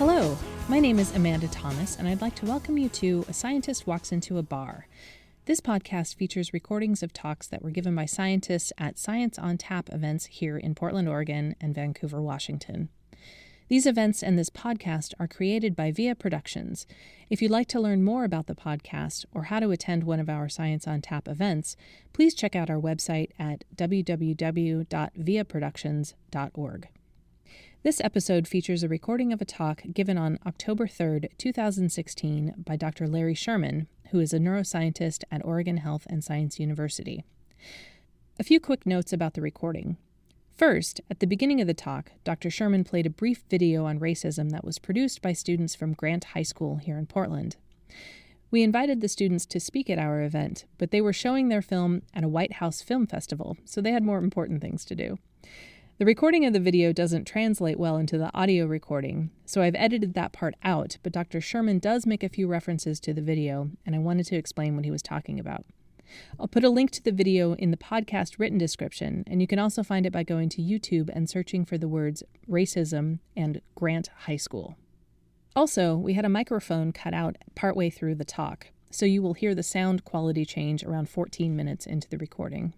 Hello, my name is Amanda Thomas, and I'd like to welcome you to A Scientist Walks Into a Bar. This podcast features recordings of talks that were given by scientists at Science on Tap events here in Portland, Oregon, and Vancouver, Washington. These events and this podcast are created by VIA Productions. If you'd like to learn more about the podcast or how to attend one of our Science on Tap events, please check out our website at www.viaproductions.org. This episode features a recording of a talk given on October 3rd, 2016 by Dr. Larry Sherman, who is a neuroscientist at Oregon Health and Science University. A few quick notes about the recording. First, at the beginning of the talk, Dr. Sherman played a brief video on racism that was produced by students from Grant High School here in Portland. We invited the students to speak at our event, but they were showing their film at a White House Film Festival, so they had more important things to do. The recording of the video doesn't translate well into the audio recording, so I've edited that part out, but Dr. Sherman does make a few references to the video, and I wanted to explain what he was talking about. I'll put a link to the video in the podcast written description, and you can also find it by going to YouTube and searching for the words racism and Grant High School. Also, we had a microphone cut out partway through the talk, so you will hear the sound quality change around 14 minutes into the recording.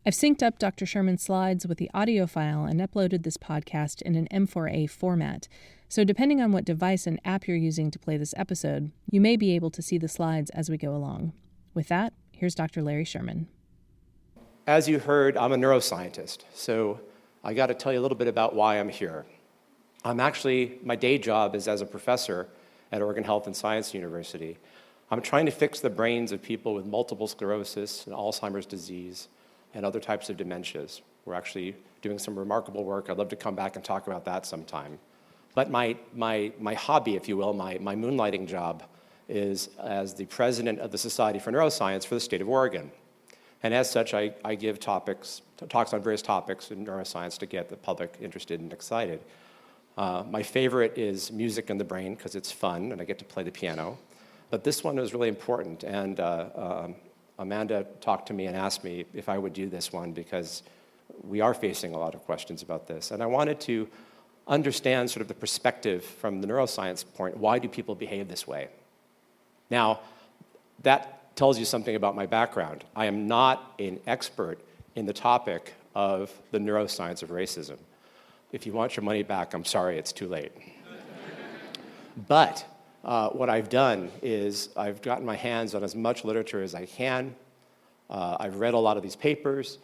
I've synced up Dr. Sherman's slides with the audio file and uploaded this podcast in an M4A format, so depending on what device and app you're using to play this episode, you may be able to see the slides as we go along. With that, here's Dr. Larry Sherman. As you heard, I'm a neuroscientist, so I got to tell you a little bit about why I'm here. My day job is as a professor at Oregon Health and Science University. I'm trying to fix the brains of people with multiple sclerosis and Alzheimer's disease and other types of dementias. We're actually doing some remarkable work. I'd love to come back and talk about that sometime. But my hobby, if you will, my moonlighting job is as the president of the Society for Neuroscience for the state of Oregon. And as such, I give talks on various topics in neuroscience to get the public interested and excited. My favorite is music and the brain because it's fun and I get to play the piano. But this one was really important, and Amanda talked to me and asked me if I would do this one because we are facing a lot of questions about this. And I wanted to understand sort of the perspective from the neuroscience point. Why do people behave this way? Now, that tells you something about my background. I am not an expert in the topic of the neuroscience of racism. If you want your money back, I'm sorry, it's too late. But what I've done is I've gotten my hands on as much literature as I can. I've read a lot of these papers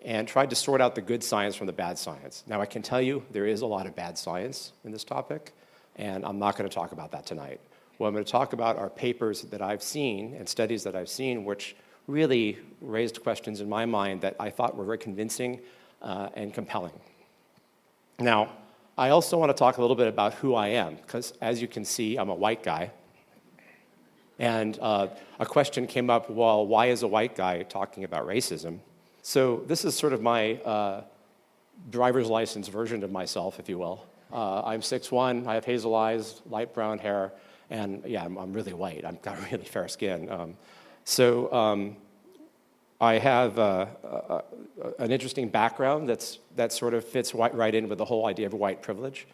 and tried to sort out the good science from the bad science. Now, I can tell you there is a lot of bad science in this topic, and I'm not going to talk about that tonight. What I'm going to talk about are papers that I've seen and studies that I've seen which really raised questions in my mind that I thought were very convincing and compelling. Now, I also want to talk a little bit about who I am, because as you can see, I'm a white guy. And a question came up, well, why is a white guy talking about racism? So this is sort of my driver's license version of myself, if you will. I'm 6'1", I have hazel eyes, light brown hair, and yeah, I'm really white. I've got really fair skin. I have an interesting background that sort of fits right in with the whole idea of white privilege.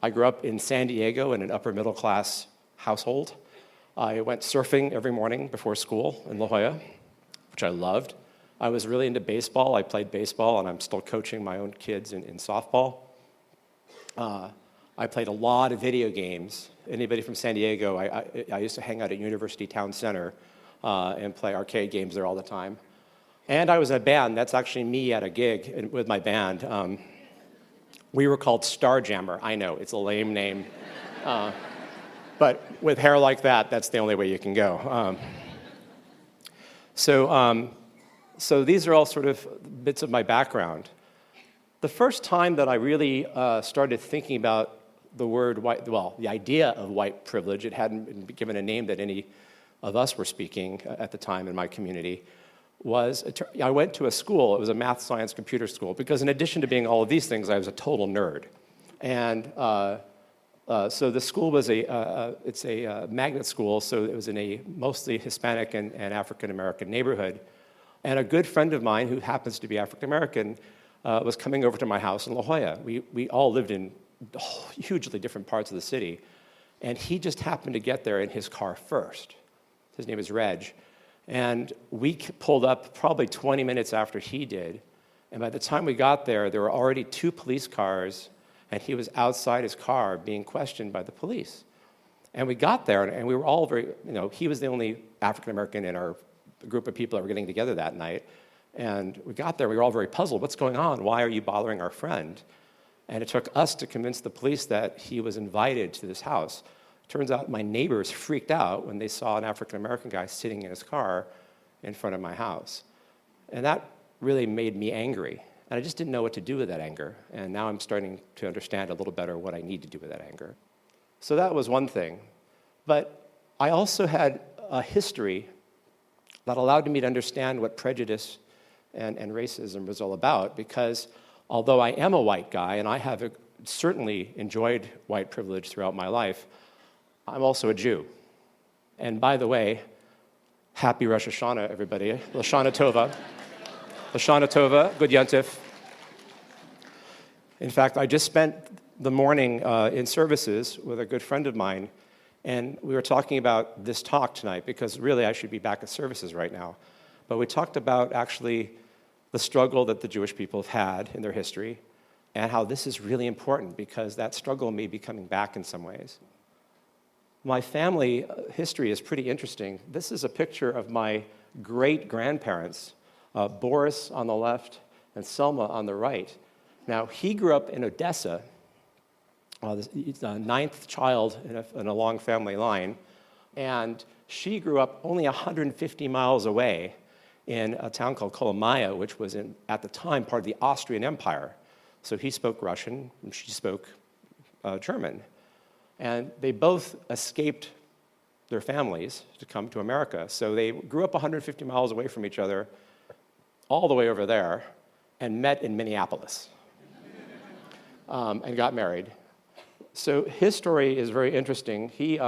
I grew up in San Diego in an upper middle class household. I went surfing every morning before school in La Jolla, which I loved. I was really into baseball. I played baseball, and I'm still coaching my own kids in softball. I played a lot of video games. Anybody from San Diego, I used to hang out at University Town Center and play arcade games there all the time. And I was in a band. That's actually me at a gig with my band. We were called Starjammer. I know, it's a lame name. But with hair like that, that's the only way you can go. So these are all sort of bits of my background. The first time that I really started thinking about the word white, well, the idea of white privilege, it hadn't been given a name that any of us were speaking at the time in my community, was I went to a school. It was a math, science, computer school, because in addition to being all of these things, I was a total nerd. And so the school was it's a magnet school, so it was in a mostly Hispanic and African-American neighborhood. And a good friend of mine, who happens to be African-American, was coming over to my house in La Jolla. We all lived in hugely different parts of the city. And he just happened to get there in his car first. His name is Reg. And we pulled up probably 20 minutes after he did. And by the time we got there, there were already 2 police cars, and he was outside his car being questioned by the police. And we got there, and we were all very, he was the only African-American in our group of people that were getting together that night. And we got there, we were all very puzzled. What's going on? Why are you bothering our friend? And it took us to convince the police that he was invited to this house. Turns out my neighbors freaked out when they saw an African-American guy sitting in his car in front of my house. And that really made me angry. And I just didn't know what to do with that anger. And now I'm starting to understand a little better what I need to do with that anger. So that was one thing. But I also had a history that allowed me to understand what prejudice and racism was all about, because although I am a white guy, and I have certainly enjoyed white privilege throughout my life, I'm also a Jew. And by the way, happy Rosh Hashanah, everybody. Lashana Tova. Lashana Tova, Good Yontif. In fact, I just spent the morning in services with a good friend of mine, and we were talking about this talk tonight, because really I should be back at services right now. But we talked about actually the struggle that the Jewish people have had in their history, and how this is really important, because that struggle may be coming back in some ways. My family history is pretty interesting. This is a picture of my great-grandparents, Boris on the left and Selma on the right. Now, he grew up in Odessa. He's the 9th child in a long family line, and she grew up only 150 miles away in a town called Kolomaya, which was at the time part of the Austrian Empire. So he spoke Russian, and she spoke German. And they both escaped their families to come to America. So they grew up 150 miles away from each other, all the way over there, and met in Minneapolis, and got married. So his story is very interesting. He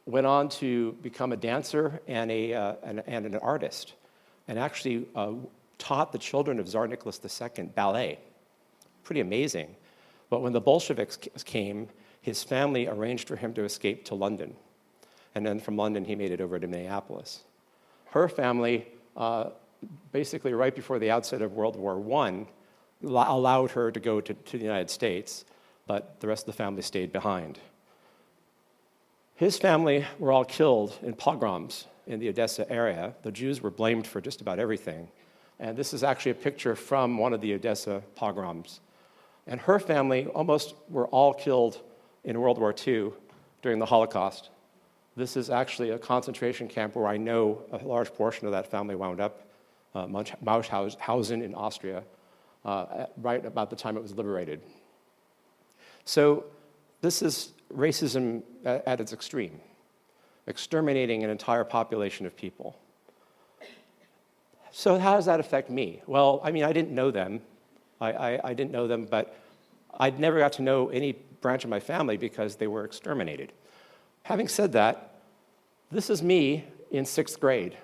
went on to become a dancer and an artist, and actually taught the children of Tsar Nicholas II ballet. Pretty amazing. But when the Bolsheviks came, his family arranged for him to escape to London. And then from London, he made it over to Minneapolis. Her family, basically right before the outset of World War I, allowed her to go to the United States, but the rest of the family stayed behind. His family were all killed in pogroms in the Odessa area. The Jews were blamed for just about everything. And this is actually a picture from one of the Odessa pogroms. And her family almost were all killed in World War II during the Holocaust. This is actually a concentration camp where I know a large portion of that family wound up, Mauthausen in Austria, right about the time it was liberated. So this is racism at its extreme, exterminating an entire population of people. So how does that affect me? Well, I mean, I didn't know them. I didn't know them, but I never got to know any branch of my family because they were exterminated. Having said that, this is me in 6th grade.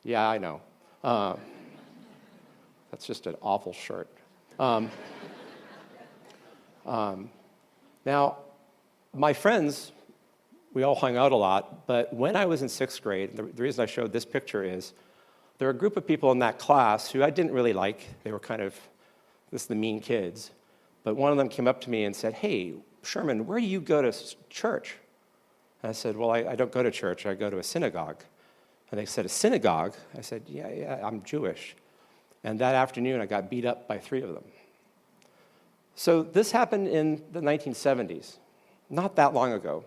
Yeah, I know. That's just an awful shirt. Now, my friends, we all hung out a lot, but when I was in 6th grade, the reason I showed this picture is there were a group of people in that class who I didn't really like. They were kind of, this is the mean kids. But one of them came up to me and said, "Hey, Sherman, where do you go to church?" And I said, "Well, I don't go to church. I go to a synagogue." And they said, "A synagogue?" I said, yeah, I'm Jewish. And that afternoon, I got beat up by 3 of them. So this happened in the 1970s, not that long ago.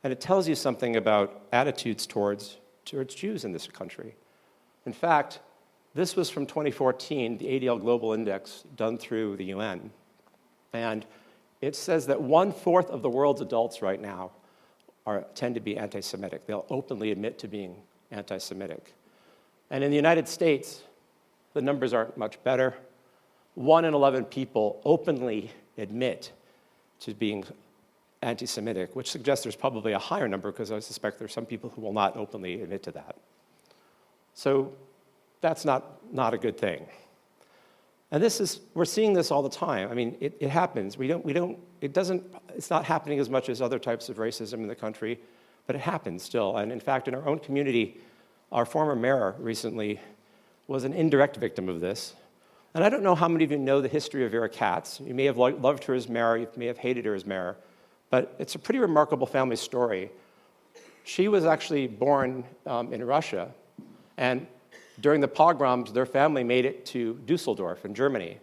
And it tells you something about attitudes towards Jews in this country. In fact, this was from 2014, the ADL Global Index done through the UN. And it says that 1/4 of the world's adults right now tend to be anti-Semitic. They'll openly admit to being anti-Semitic. And in the United States, the numbers aren't much better. 1 in 11 people openly admit to being anti-Semitic, which suggests there's probably a higher number because I suspect there's some people who will not openly admit to that. So that's not a good thing. And we're seeing this all the time. I mean, it happens. It's not happening as much as other types of racism in the country, but it happens still. And in fact, in our own community, our former mayor recently was an indirect victim of this. And I don't know how many of you know the history of Vera Katz. You may have loved her as mayor, you may have hated her as mayor, but it's a pretty remarkable family story. She was actually born in Russia, and during the pogroms, their family made it to Dusseldorf in Germany.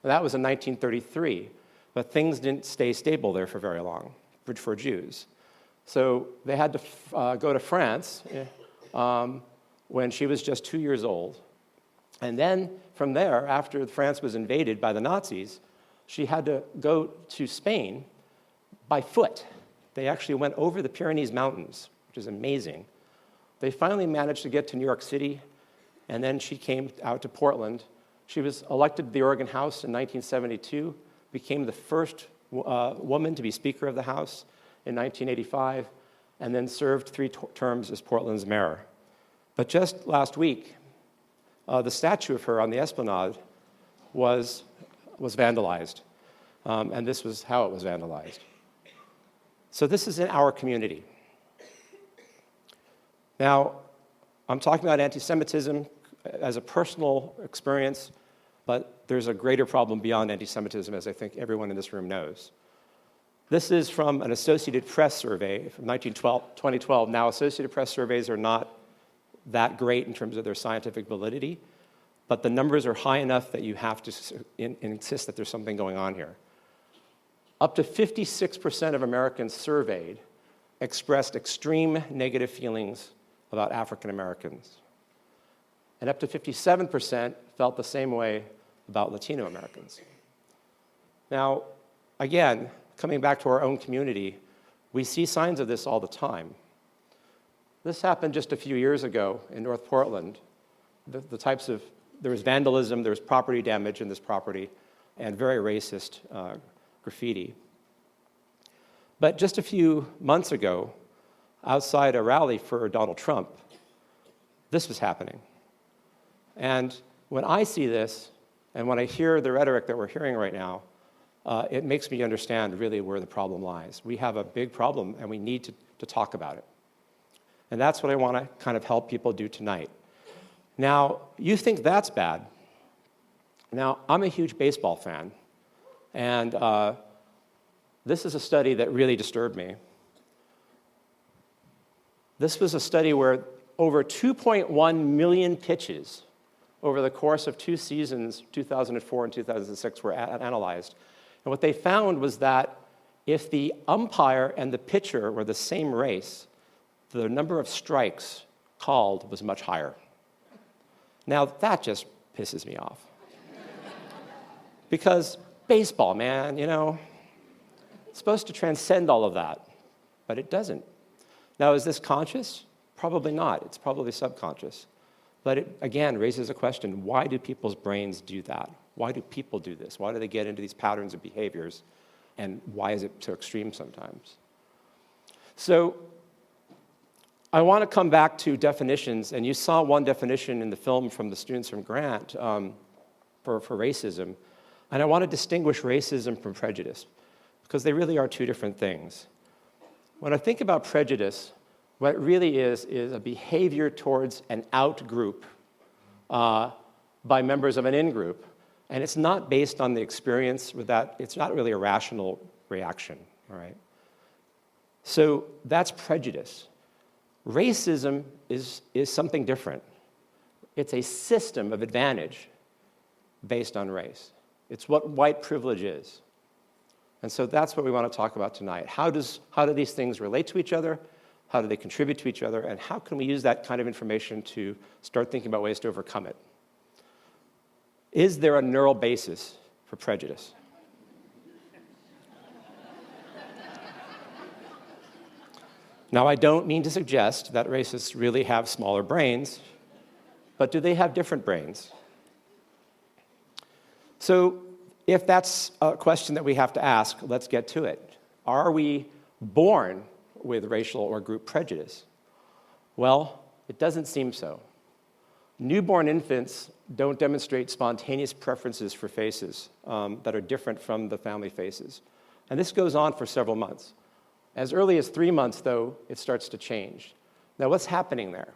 And that was in 1933, but things didn't stay stable there for very long for Jews. So they had to go to France when she was just 2 years old. And then from there, after France was invaded by the Nazis, she had to go to Spain by foot. They actually went over the Pyrenees Mountains, which is amazing. They finally managed to get to New York City, and then she came out to Portland. She was elected to the Oregon House in 1972, became the first woman to be Speaker of the House in 1985, and then served 3 terms as Portland's mayor. But just last week, the statue of her on the Esplanade was vandalized, and this was how it was vandalized. So this is in our community. Now, I'm talking about anti-Semitism as a personal experience, but there's a greater problem beyond anti-Semitism, as I think everyone in this room knows. This is from an Associated Press survey from 2012. Now, Associated Press surveys are not that great in terms of their scientific validity, but the numbers are high enough that you have to insist that there's something going on here. Up to 56% of Americans surveyed expressed extreme negative feelings about African Americans. And up to 57% felt the same way about Latino Americans. Now, again, coming back to our own community, we see signs of this all the time. This happened just a few years ago in North Portland. There was vandalism, there was property damage in this property, and very racist graffiti. But just a few months ago, outside a rally for Donald Trump, this was happening. And when I see this, and when I hear the rhetoric that we're hearing right now, it makes me understand really where the problem lies. We have a big problem, and we need to talk about it. And that's what I want to kind of help people do tonight. Now, you think that's bad. Now, I'm a huge baseball fan, and this is a study that really disturbed me. This was a study where over 2.1 million pitches over the course of 2 seasons, 2004 and 2006, were analyzed. And what they found was that if the umpire and the pitcher were the same race, the number of strikes called was much higher. Now, that just pisses me off. Because baseball, man, it's supposed to transcend all of that, but it doesn't. Now, is this conscious? Probably not. It's probably subconscious. But it, again, raises a question. Why do people's brains do that? Why do people do this? Why do they get into these patterns of behaviors? And why is it so extreme sometimes? So I want to come back to definitions. And you saw one definition in the film from the students from Grant for racism. And I want to distinguish racism from prejudice, because they really are 2 different things. When I think about prejudice, what it really is a behavior towards an out group by members of an in group. And it's not based on the experience with that. It's not really a rational reaction, all right? So that's prejudice. Racism is something different. It's a system of advantage based on race. It's what white privilege is. And so that's what we want to talk about tonight. How do these things relate to each other? How do they contribute to each other? And how can we use that kind of information to start thinking about ways to overcome it? Is there a neural basis for prejudice? Now, I don't mean to suggest that racists really have smaller brains, but do they have different brains? So if that's a question that we have to ask, let's get to it. Are we born with racial or group prejudice? Well, it doesn't seem so. Newborn infants don't demonstrate spontaneous preferences for faces that are different from the family faces. And this goes on for several months. As early as 3 months, though, it starts to change. Now, what's happening there?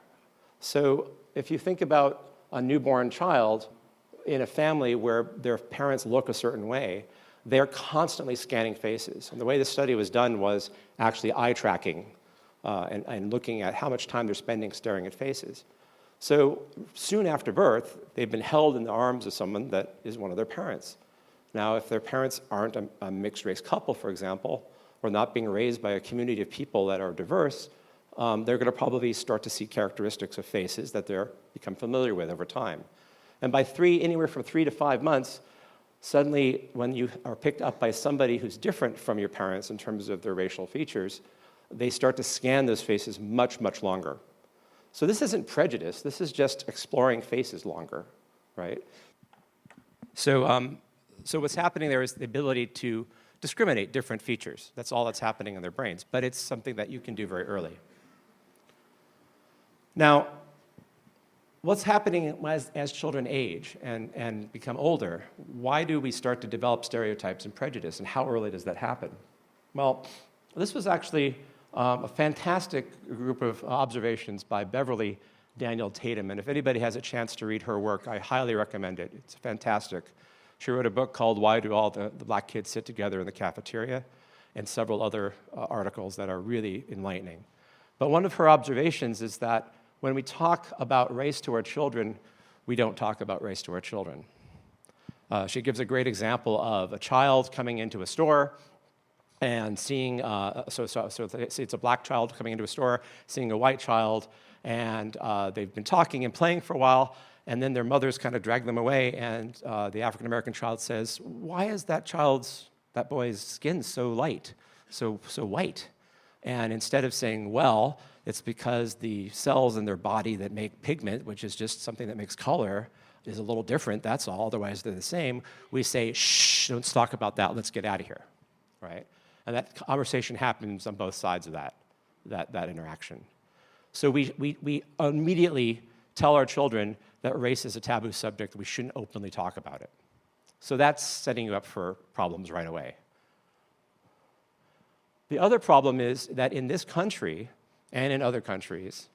So if you think about a newborn child in a family where their parents look a certain way, they're constantly scanning faces. And the way the study was done was actually eye tracking and looking at how much time they're spending staring at faces. So soon after birth, they've been held in the arms of someone that is one of their parents. Now, if their parents aren't a mixed-race couple, for example, or not being raised by a community of people that are diverse, they're going to probably start to see characteristics of faces that they're become familiar with over time. And by anywhere from 3 to 5 months, suddenly when you are picked up by somebody who's different from your parents in terms of their racial features, they start to scan those faces much, much longer. So this isn't prejudice, this is just exploring faces longer, right? So what's happening there is the ability to discriminate different features. That's all that's happening in their brains, but it's something that you can do very early. Now, what's happening as children age and become older? Why do we start to develop stereotypes and prejudice, and how early does that happen? Well, this was actually a fantastic group of observations by Beverly Daniel Tatum, and if anybody has a chance to read her work, I highly recommend it. It's fantastic. She wrote a book called Why Do All the Black Kids Sit Together in the Cafeteria, and several other articles that are really enlightening. But one of her observations is that when we talk about race to our children, we don't talk about race to our children. She gives a great example of a child coming into a store and seeing, so it's a black child coming into a store, seeing a white child, and they've been talking and playing for a while, and then their mothers kind of drag them away, and the African-American child says, why is that boy's skin so light, so white? And instead of saying, well, it's because the cells in their body that make pigment, which is just something that makes color, is a little different, that's all, otherwise they're the same, we say, shh, don't talk about that, let's get out of here, right? And that conversation happens on both sides of that interaction. So we immediately tell our children that race is a taboo subject, we shouldn't openly talk about it. So that's setting you up for problems right away. The other problem is that in this country, and in other countries,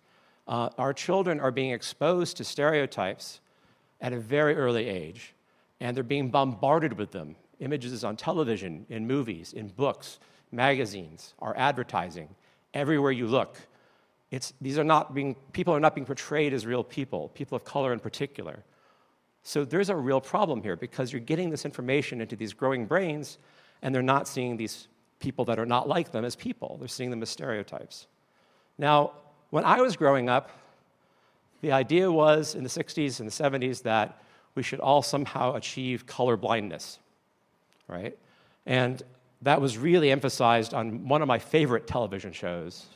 our children are being exposed to stereotypes at a very early age, and they're being bombarded with them. Images on television, in movies, in books, magazines, our advertising, everywhere you look. People are not being portrayed as real people of color in particular. So there's a real problem here because you're getting this information into these growing brains, and they're not seeing these people that are not like them as people. They're seeing them as stereotypes. Now, when I was growing up, the idea was in the 60s and the 70s that we should all somehow achieve color blindness, right? And that was really emphasized on one of my favorite television shows,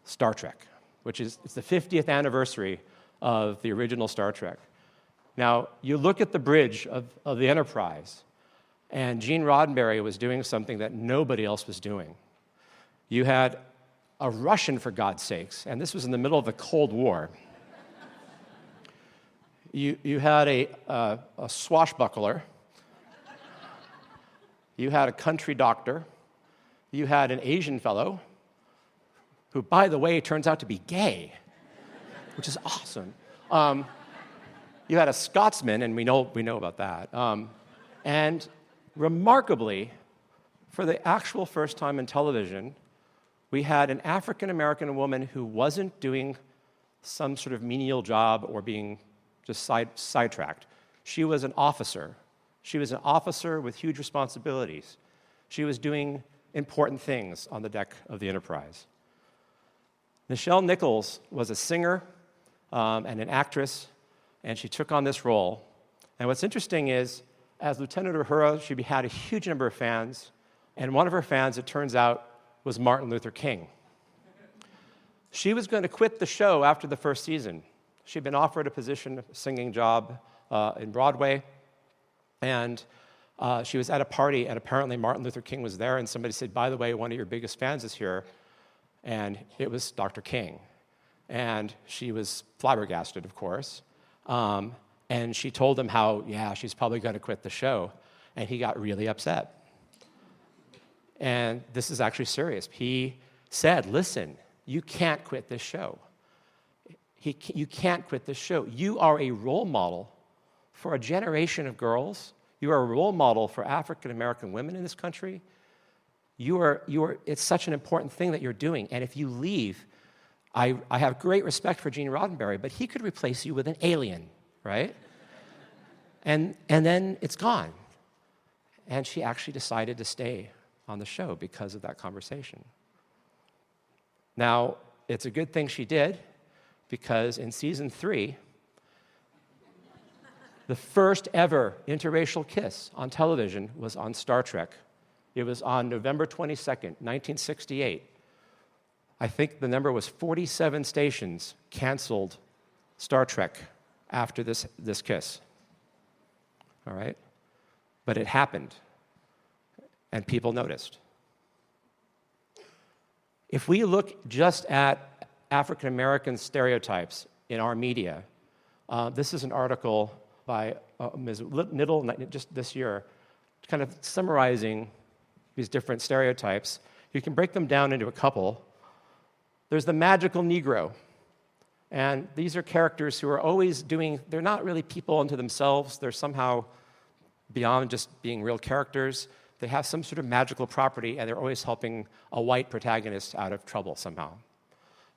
Star Trek, it's the 50th anniversary of the original Star Trek. Now, you look at the bridge of the Enterprise, and Gene Roddenberry was doing something that nobody else was doing. You had a Russian, for God's sakes, and this was in the middle of the Cold War. You had a swashbuckler. You had a country doctor. You had an Asian fellow, who, by the way, turns out to be gay, which is awesome. You had a Scotsman, and we know about that. And remarkably, for the actual first time in television, we had an African-American woman who wasn't doing some sort of menial job or being just sidetracked. She was an officer. She was an officer with huge responsibilities. She was doing important things on the deck of the Enterprise. Nichelle Nichols was a singer and an actress, and she took on this role. And what's interesting is, as Lieutenant Uhura, she had a huge number of fans, and one of her fans, it turns out, was Martin Luther King. She was going to quit the show after the first season. She'd been offered a position, a singing job in Broadway, and she was at a party, and apparently Martin Luther King was there, and somebody said, by the way, one of your biggest fans is here, and it was Dr. King. And she was flabbergasted, of course. And she told him how, yeah, she's probably going to quit the show. And he got really upset. And this is actually serious. He said, listen, you can't quit this show. You can't quit this show. You are a role model for a generation of girls. You are a role model for African American women in this country. It's such an important thing that you're doing. And if you leave, I have great respect for Gene Roddenberry, but he could replace you with an alien, right? And then it's gone. And she actually decided to stay on the show because of that conversation. Now, it's a good thing she did, because in season 3, the first ever interracial kiss on television was on Star Trek. It was on November 22nd, 1968. I think the number was 47 stations canceled Star Trek after this kiss. All right? But it happened, and people noticed. If we look just at African American stereotypes in our media, this is an article by Ms. Niddle just this year, kind of summarizing these different stereotypes. You can break them down into a couple. There's the magical Negro. And these are characters who are always they're not really people unto themselves. They're somehow beyond just being real characters. They have some sort of magical property, and they're always helping a white protagonist out of trouble somehow.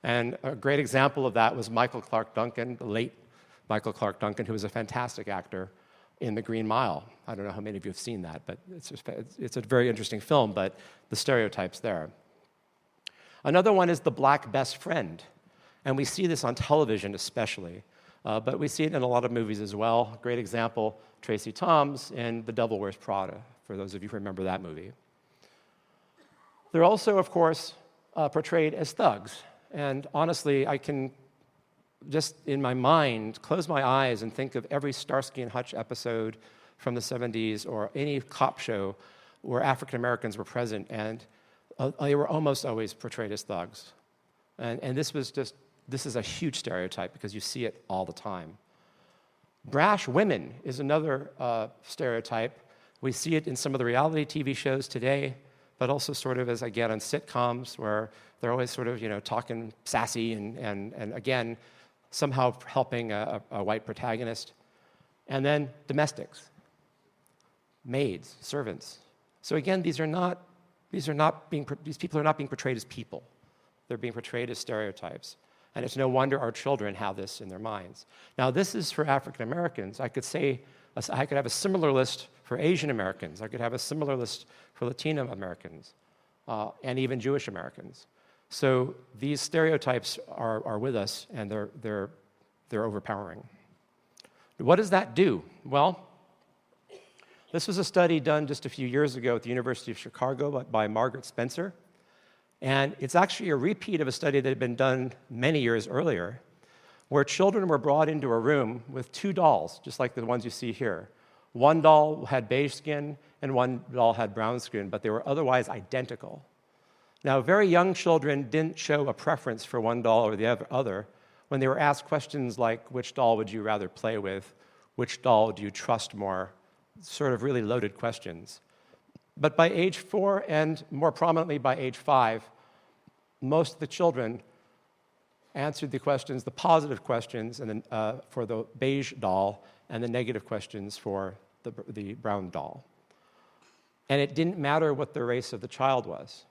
And a great example of that was Michael Clark Duncan, the late Michael Clark Duncan, who was a fantastic actor in The Green Mile. I don't know how many of you have seen that, but it's a very interesting film, but the stereotype's there. Another one is the black best friend, and we see this on television especially, but we see it in a lot of movies as well. Great example, Tracy Thoms in The Devil Wears Prada, for those of you who remember that movie. They're also, of course, portrayed as thugs, and honestly, I can just in my mind close my eyes and think of every Starsky and Hutch episode from the 70s or any cop show where African Americans were present, and they were almost always portrayed as thugs. And this is a huge stereotype because you see it all the time. Brash women is another stereotype. We see it in some of the reality TV shows today, but also sort of as, again, on sitcoms where they're always sort of, talking sassy and again, somehow helping a white protagonist. And then domestics, maids, servants. So again, these people are not being portrayed as people. They're being portrayed as stereotypes. And it's no wonder our children have this in their minds. Now, this is for African Americans. I could have a similar list for Asian Americans. I could have a similar list for Latino Americans, and even Jewish Americans. So these stereotypes are with us, and they're overpowering. What does that do? Well, this was a study done just a few years ago at the University of Chicago by Margaret Spencer. And it's actually a repeat of a study that had been done many years earlier, where children were brought into a room with 2 dolls, just like the ones you see here. One doll had beige skin, and one doll had brown skin, but they were otherwise identical. Now, very young children didn't show a preference for one doll or the other when they were asked questions like, which doll would you rather play with? Which doll do you trust more? Sort of really loaded questions. But by age 4, and more prominently by age 5, most of the children answered the questions, the positive questions, and then for the beige doll, and the negative questions for the brown doll. And it didn't matter what the race of the child was.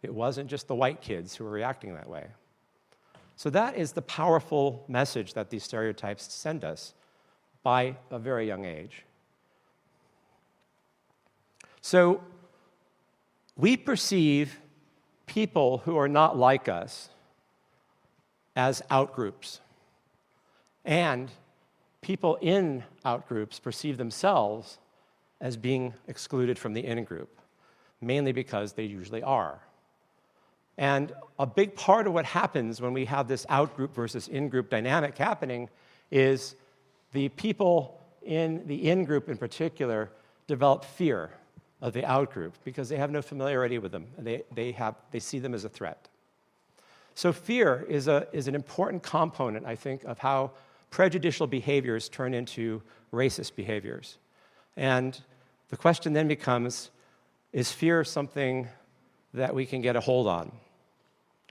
It wasn't just the white kids who were reacting that way. So that is the powerful message that these stereotypes send us by a very young age. So we perceive people who are not like us as outgroups. And people in outgroups perceive themselves as being excluded from the in-group, mainly because they usually are. And a big part of what happens when we have this out-group versus in-group dynamic happening is the people in the in-group in particular develop fear of the out-group because they have no familiarity with them, and they see them as a threat. So fear is an important component, I think, of how prejudicial behaviors turn into racist behaviors. And the question then becomes, is fear something that we can get a hold on?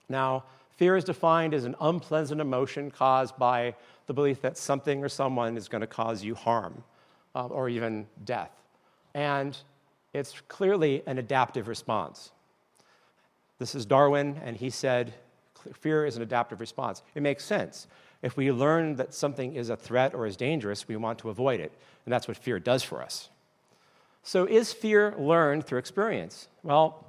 Now, fear is defined as an unpleasant emotion caused by the belief that something or someone is going to cause you harm or even death. And it's clearly an adaptive response. This is Darwin, and he said, fear is an adaptive response. It makes sense. If we learn that something is a threat or is dangerous, we want to avoid it. And that's what fear does for us. So is fear learned through experience? Well,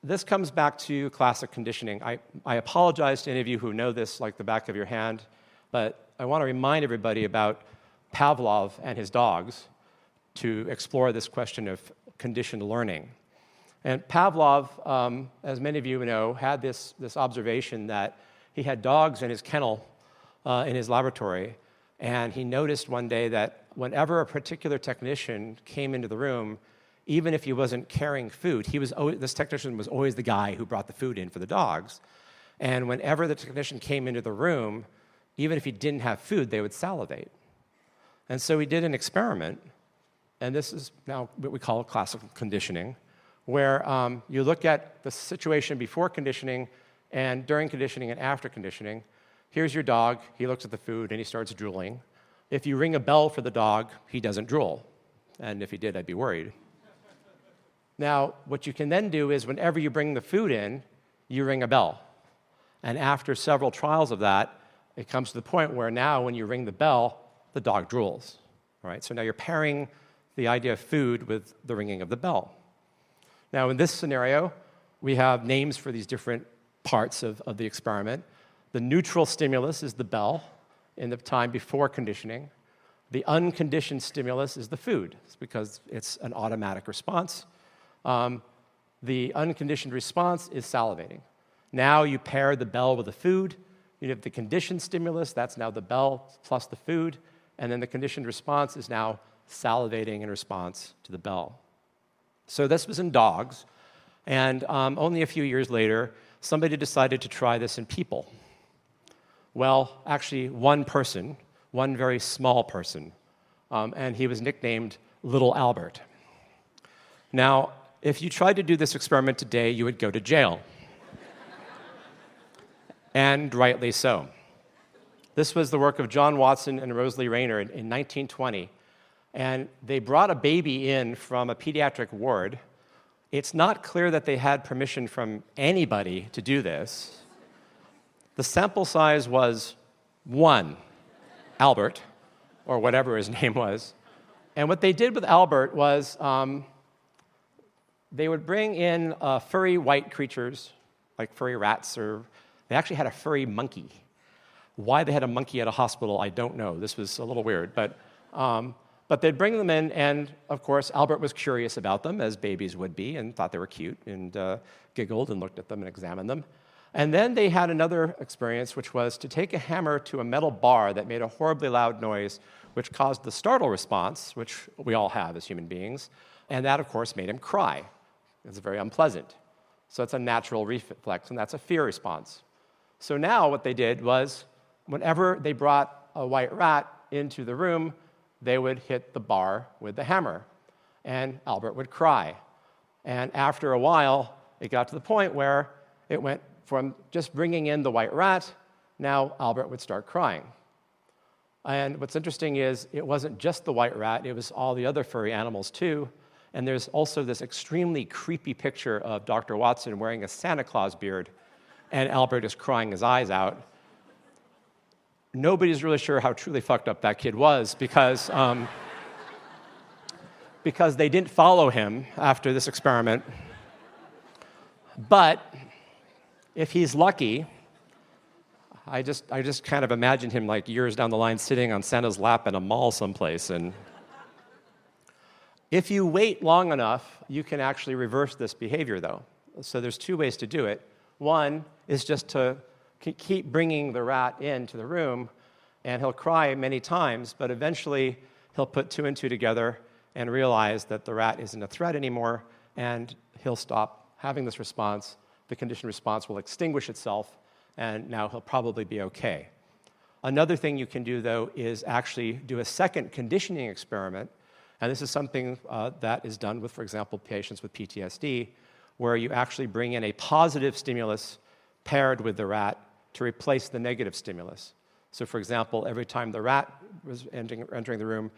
this comes back to classic conditioning. I apologize to any of you who know this like the back of your hand, but I want to remind everybody about Pavlov and his dogs to explore this question of conditioned learning. And Pavlov, as many of you know, had this observation that he had dogs in his kennel in his laboratory, and he noticed one day that whenever a particular technician came into the room, even if he wasn't carrying food, this technician was always the guy who brought the food in for the dogs. And whenever the technician came into the room, even if he didn't have food, they would salivate. And so he did an experiment, and this is now what we call classical conditioning, where you look at the situation before conditioning and during conditioning and after conditioning. Here's your dog. He looks at the food, and he starts drooling. If you ring a bell for the dog, he doesn't drool. And if he did, I'd be worried. Now, what you can then do is whenever you bring the food in, you ring a bell. And after several trials of that, it comes to the point where now when you ring the bell, the dog drools. All right? So now you're pairing the idea of food with the ringing of the bell. Now, in this scenario, we have names for these different parts of the experiment. The neutral stimulus is the bell in the time before conditioning. The unconditioned stimulus is the food. It's because it's an automatic response. The unconditioned response is salivating. Now you pair the bell with the food. You have the conditioned stimulus, that's now the bell plus the food, and then the conditioned response is now salivating in response to the bell. So this was in dogs, and only a few years later, somebody decided to try this in people. Well, actually, one person, one very small person, and he was nicknamed Little Albert. Now, if you tried to do this experiment today, you would go to jail. And rightly so. This was the work of John Watson and Rosalie Rayner in 1920. And they brought a baby in from a pediatric ward. It's not clear that they had permission from anybody to do this. The sample size was 1, Albert, or whatever his name was. And what they did with Albert was they would bring in furry white creatures, like furry rats, or they actually had a furry monkey. Why they had a monkey at a hospital, I don't know. This was a little weird. But they'd bring them in, and of course, Albert was curious about them, as babies would be, and thought they were cute, and giggled and looked at them and examined them. And then they had another experience, which was to take a hammer to a metal bar that made a horribly loud noise, which caused the startle response, which we all have as human beings. And that, of course, made him cry. It's very unpleasant. So it's a natural reflex, and that's a fear response. So now what they did was, whenever they brought a white rat into the room, they would hit the bar with the hammer, and Albert would cry. And after a while, it got to the point where it went from just bringing in the white rat, now Albert would start crying. And what's interesting is it wasn't just the white rat, it was all the other furry animals too. And there's also this extremely creepy picture of Dr. Watson wearing a Santa Claus beard, and Albert is crying his eyes out. Nobody's really sure how truly fucked up that kid was because they didn't follow him after this experiment. But if he's lucky, I just kind of imagine him like years down the line sitting on Santa's lap in a mall someplace. And if you wait long enough, you can actually reverse this behavior, though. So there's 2 ways to do it. One is just to keep bringing the rat into the room, and he'll cry many times, but eventually he'll put 2 and 2 together and realize that the rat isn't a threat anymore, and he'll stop having this response, the conditioned response will extinguish itself, and now he'll probably be okay. Another thing you can do, though, is actually do a second conditioning experiment, and this is something that is done with, for example, patients with PTSD, where you actually bring in a positive stimulus paired with the rat to replace the negative stimulus. So, for example, every time the rat was entering the room,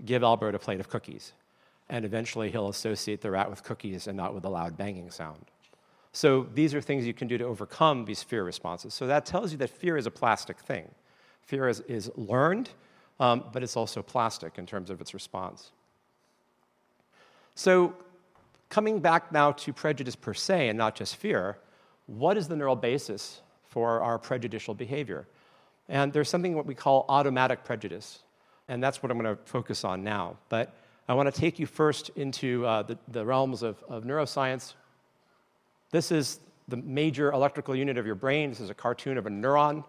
give Albert a plate of cookies, and eventually he'll associate the rat with cookies and not with a loud banging sound. So these are things you can do to overcome these fear responses. So that tells you that fear is a plastic thing. Fear is learned, but it's also plastic in terms of its response. So coming back now to prejudice per se and not just fear, what is the neural basis for our prejudicial behavior? And there's something what we call automatic prejudice, and that's what I'm going to focus on now. But I want to take you first into the realms of neuroscience. This is the major electrical unit of your brain. This is a cartoon of a neuron.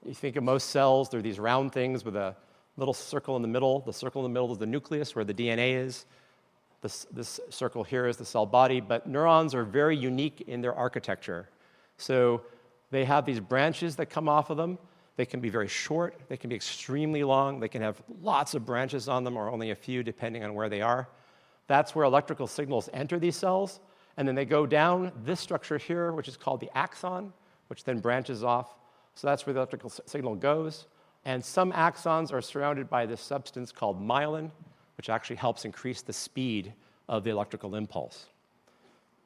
You think of most cells, they're these round things with a little circle in the middle. The circle in the middle is the nucleus, where the DNA is. This circle here is the cell body. But neurons are very unique in their architecture. So they have these branches that come off of them. They can be very short. They can be extremely long. They can have lots of branches on them or only a few, depending on where they are. That's where electrical signals enter these cells. And then they go down this structure here, which is called the axon, which then branches off. So that's where the electrical signal goes. And some axons are surrounded by this substance called myelin, which actually helps increase the speed of the electrical impulse.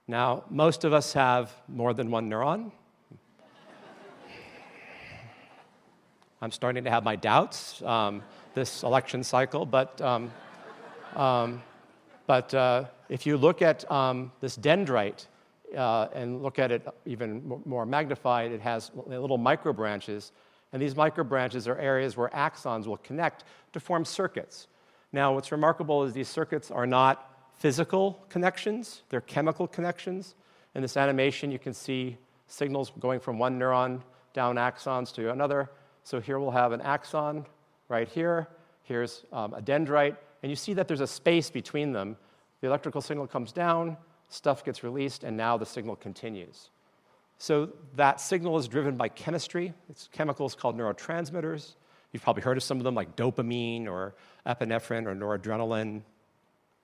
Now, most of us have more than one neuron. I'm starting to have my doubts this election cycle, but if you look at this dendrite and look at it even more magnified, it has little microbranches, and these microbranches are areas where axons will connect to form circuits. Now, what's remarkable is these circuits are not physical connections, they're chemical connections. In this animation, you can see signals going from one neuron down axons to another. So here we'll have an axon right here. Here's a dendrite, and you see that there's a space between them. The electrical signal comes down, stuff gets released, and now the signal continues. So that signal is driven by chemistry. It's chemicals called neurotransmitters. You've probably heard of some of them, like dopamine or epinephrine or noradrenaline.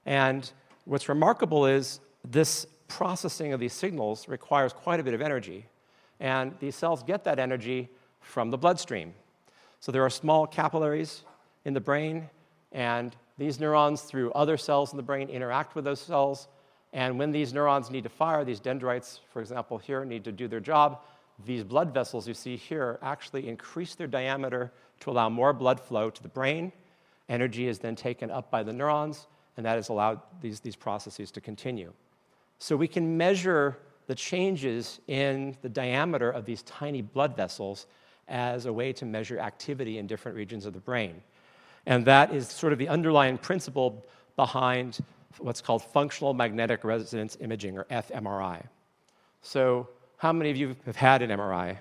And what's remarkable is this processing of these signals requires quite a bit of energy. And these cells get that energy from the bloodstream. So there are small capillaries in the brain, and these neurons, through other cells in the brain, interact with those cells. And when these neurons need to fire, these dendrites, for example, here, need to do their job, these blood vessels you see here actually increase their diameter to allow more blood flow to the brain. Energy is then taken up by the neurons, and that has allowed these processes to continue. So we can measure the changes in the diameter of these tiny blood vessels as a way to measure activity in different regions of the brain. And that is sort of the underlying principle behind what's called functional magnetic resonance imaging, or fMRI. So how many of you have had an MRI?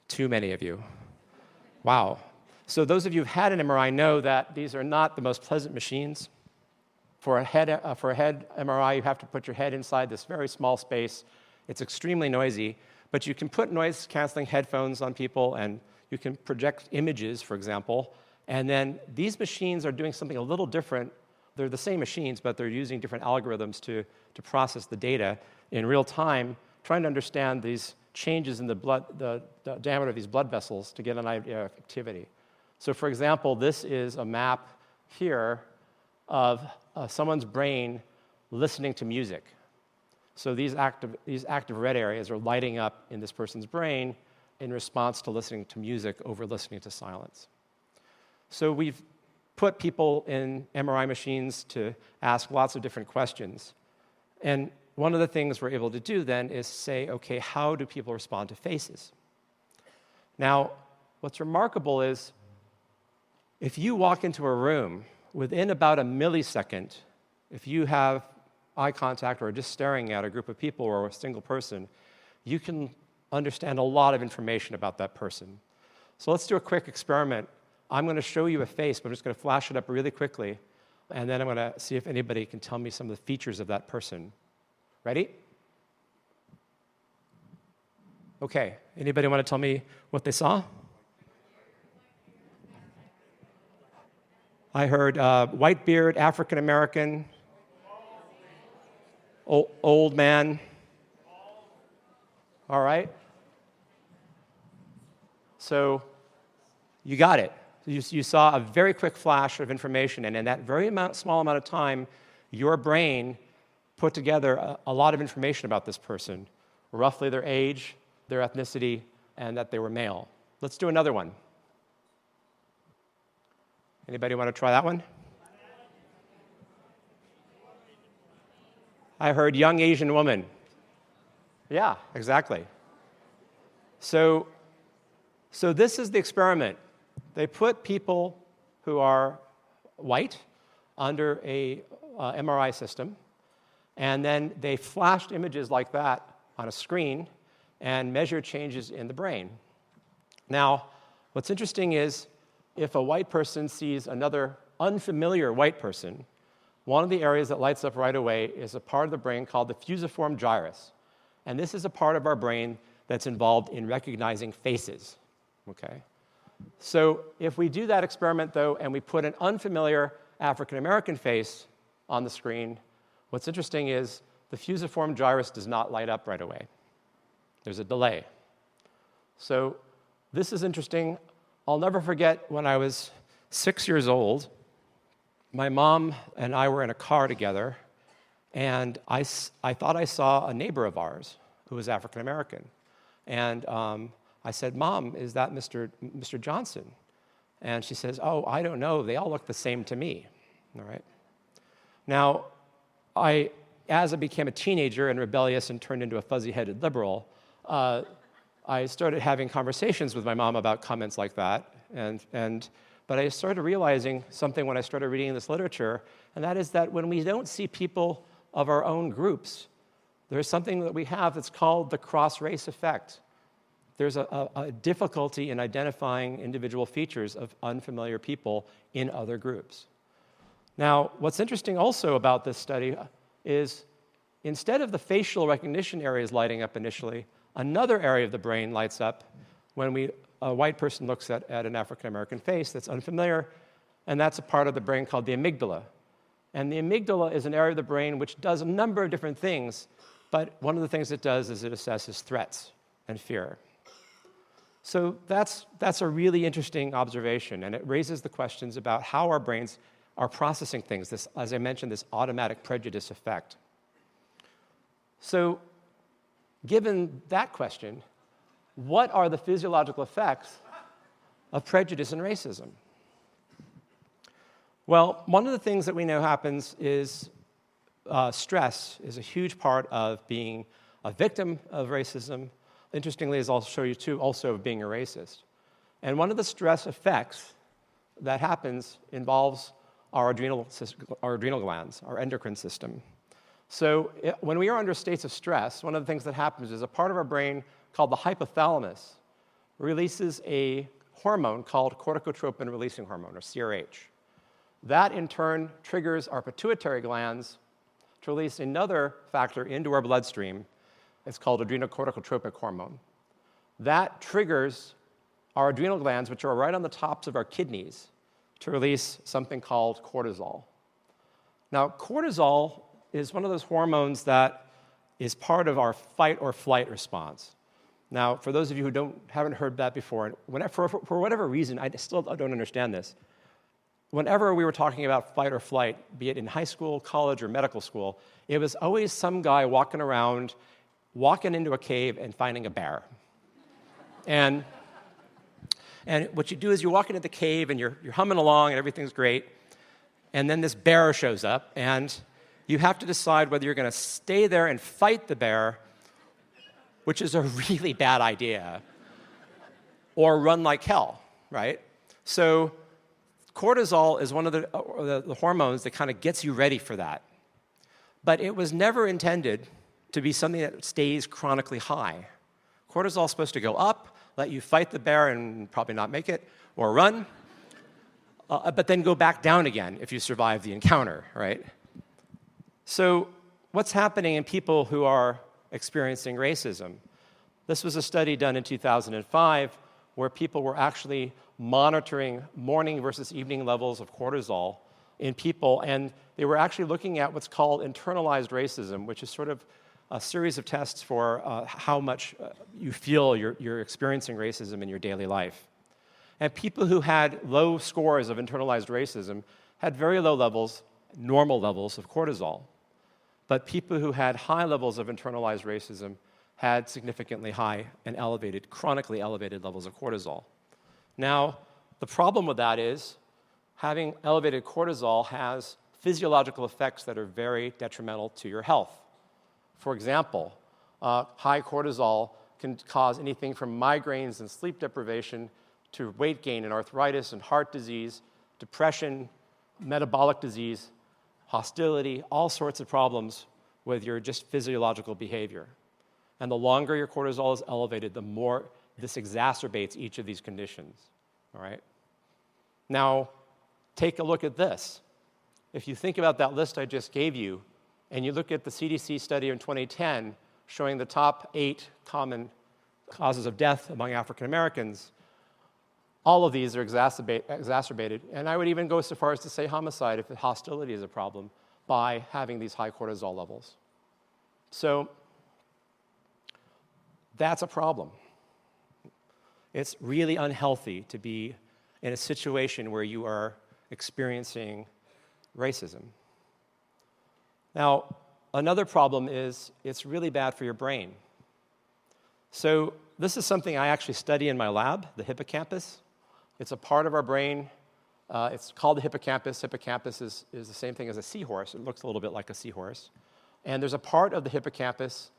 Too many of you. Wow. So those of you who've had an MRI know that these are not the most pleasant machines. For a head MRI, you have to put your head inside this very small space. It's extremely noisy, but you can put noise-canceling headphones on people, and you can project images, for example, and then these machines are doing something a little different. They're the same machines, but they're using different algorithms to process the data in real time, trying to understand these changes in the diameter of these blood vessels to get an idea of activity. So, for example, this is a map here of someone's brain listening to music. So these active red areas are lighting up in this person's brain in response to listening to music over listening to silence. So we've put people in MRI machines to ask lots of different questions. And one of the things we're able to do then is say, okay, how do people respond to faces? Now, what's remarkable is if you walk into a room, within about a millisecond, if you have eye contact or just staring at a group of people or a single person, you can understand a lot of information about that person. So let's do a quick experiment. I'm going to show you a face, but I'm just going to flash it up really quickly, and then I'm going to see if anybody can tell me some of the features of that person. Ready? Okay, anybody want to tell me what they saw? I heard white beard, African American, old man. All right. So you got it. You saw a very quick flash of information, and in that very small amount of time, your brain put together a lot of information about this person, roughly their age, their ethnicity, and that they were male. Let's do another one. Anybody want to try that one? I heard young Asian woman. Yeah, exactly. So this is the experiment. They put people who are white under a MRI system, and then they flashed images like that on a screen and measured changes in the brain. Now, what's interesting is if a white person sees another unfamiliar white person, one of the areas that lights up right away is a part of the brain called the fusiform gyrus. And this is a part of our brain that's involved in recognizing faces, okay? So if we do that experiment, though, and we put an unfamiliar African-American face on the screen, what's interesting is the fusiform gyrus does not light up right away. There's a delay. So this is interesting. I'll never forget when I was 6 years old, my mom and I were in a car together, and I thought I saw a neighbor of ours who was African American. And I said, "Mom, is that Mr. Johnson?" And she says, "Oh, I don't know. They all look the same to me." All right. Now, as I became a teenager and rebellious and turned into a fuzzy-headed liberal, I started having conversations with my mom about comments like that. But I started realizing something when I started reading this literature, and that is that when we don't see people of our own groups, there's something that we have that's called the cross-race effect. There's a difficulty in identifying individual features of unfamiliar people in other groups. Now, what's interesting also about this study is instead of the facial recognition areas lighting up initially, another area of the brain lights up when a white person looks at an African-American face that's unfamiliar, and that's a part of the brain called the amygdala. And the amygdala is an area of the brain which does a number of different things, but one of the things it does is it assesses threats and fear. So that's a really interesting observation, and it raises the questions about how our brains are processing things, this, as I mentioned, this automatic prejudice effect. So given that question, what are the physiological effects of prejudice and racism? Well, one of the things that we know happens is stress is a huge part of being a victim of racism. Interestingly, as I'll show you too, also of being a racist. And one of the stress effects that happens involves our adrenal glands, our endocrine system. So when we are under states of stress, one of the things that happens is a part of our brain called the hypothalamus releases a hormone called corticotropin-releasing hormone, or CRH. That, in turn, triggers our pituitary glands to release another factor into our bloodstream. It's called adrenocorticotropic hormone. That triggers our adrenal glands, which are right on the tops of our kidneys, to release something called cortisol. Now, cortisol is one of those hormones that is part of our fight or flight response. Now, for those of you who haven't heard that before, for whatever reason, I still don't understand this. Whenever we were talking about fight or flight, be it in high school, college, or medical school, it was always some guy walking into a cave and finding a bear. And what you do is you walk into the cave and you're humming along and everything's great, and then this bear shows up, and you have to decide whether you're going to stay there and fight the bear, which is a really bad idea, or run like hell, right? So cortisol is one of the hormones that kind of gets you ready for that. But it was never intended to be something that stays chronically high. Cortisol is supposed to go up, let you fight the bear and probably not make it, or run, but then go back down again if you survive the encounter, right? So what's happening in people who are experiencing racism? This was a study done in 2005 where people were actually monitoring morning versus evening levels of cortisol in people, and they were actually looking at what's called internalized racism, which is sort of a series of tests for how much you feel you're experiencing racism in your daily life. And people who had low scores of internalized racism had very low levels, normal levels of cortisol. But people who had high levels of internalized racism had significantly high and elevated, chronically elevated levels of cortisol. Now, the problem with that is having elevated cortisol has physiological effects that are very detrimental to your health. For example, high cortisol can cause anything from migraines and sleep deprivation to weight gain and arthritis and heart disease, depression, metabolic disease, hostility, all sorts of problems with your just physiological behavior. And the longer your cortisol is elevated, the more this exacerbates each of these conditions, all right? Now, take a look at this. If you think about that list I just gave you, and you look at the CDC study in 2010 showing the top 8 common causes of death among African Americans, all of these are exacerbated, and I would even go so far as to say homicide if hostility is a problem by having these high cortisol levels. So that's a problem. It's really unhealthy to be in a situation where you are experiencing racism. Now, another problem is it's really bad for your brain. So this is something I actually study in my lab, the hippocampus. It's a part of our brain. It's called the hippocampus. Hippocampus is the same thing as a seahorse. It looks a little bit like a seahorse. And there's a part of the hippocampus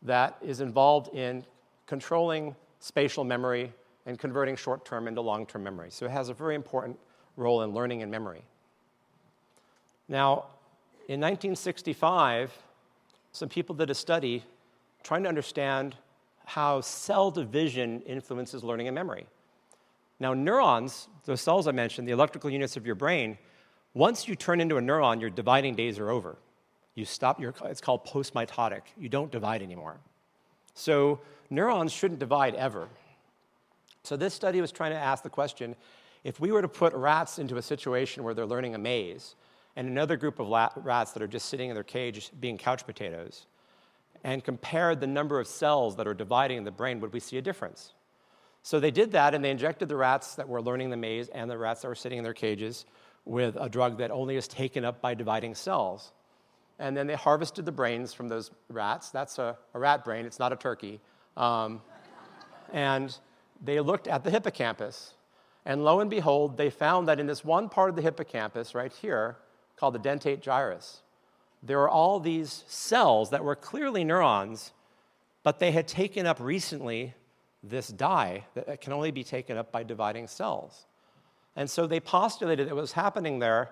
that is involved in controlling spatial memory and converting short-term into long-term memory. So it has a very important role in learning and memory. Now, in 1965, some people did a study trying to understand how cell division influences learning and memory. Now, neurons, those cells I mentioned, the electrical units of your brain, once you turn into a neuron, your dividing days are over. You stop, it's called postmitotic. You don't divide anymore. So neurons shouldn't divide ever. So this study was trying to ask the question, if we were to put rats into a situation where they're learning a maze, and another group of rats that are just sitting in their cage being couch potatoes, and compared the number of cells that are dividing in the brain, would we see a difference? So they did that, and they injected the rats that were learning the maze and the rats that were sitting in their cages with a drug that only is taken up by dividing cells. And then they harvested the brains from those rats. That's a rat brain. It's not a turkey. And they looked at the hippocampus. And lo and behold, they found that in this one part of the hippocampus right here, called the dentate gyrus, there were all these cells that were clearly neurons, but they had taken up recently this dye that can only be taken up by dividing cells. And so they postulated that what was happening there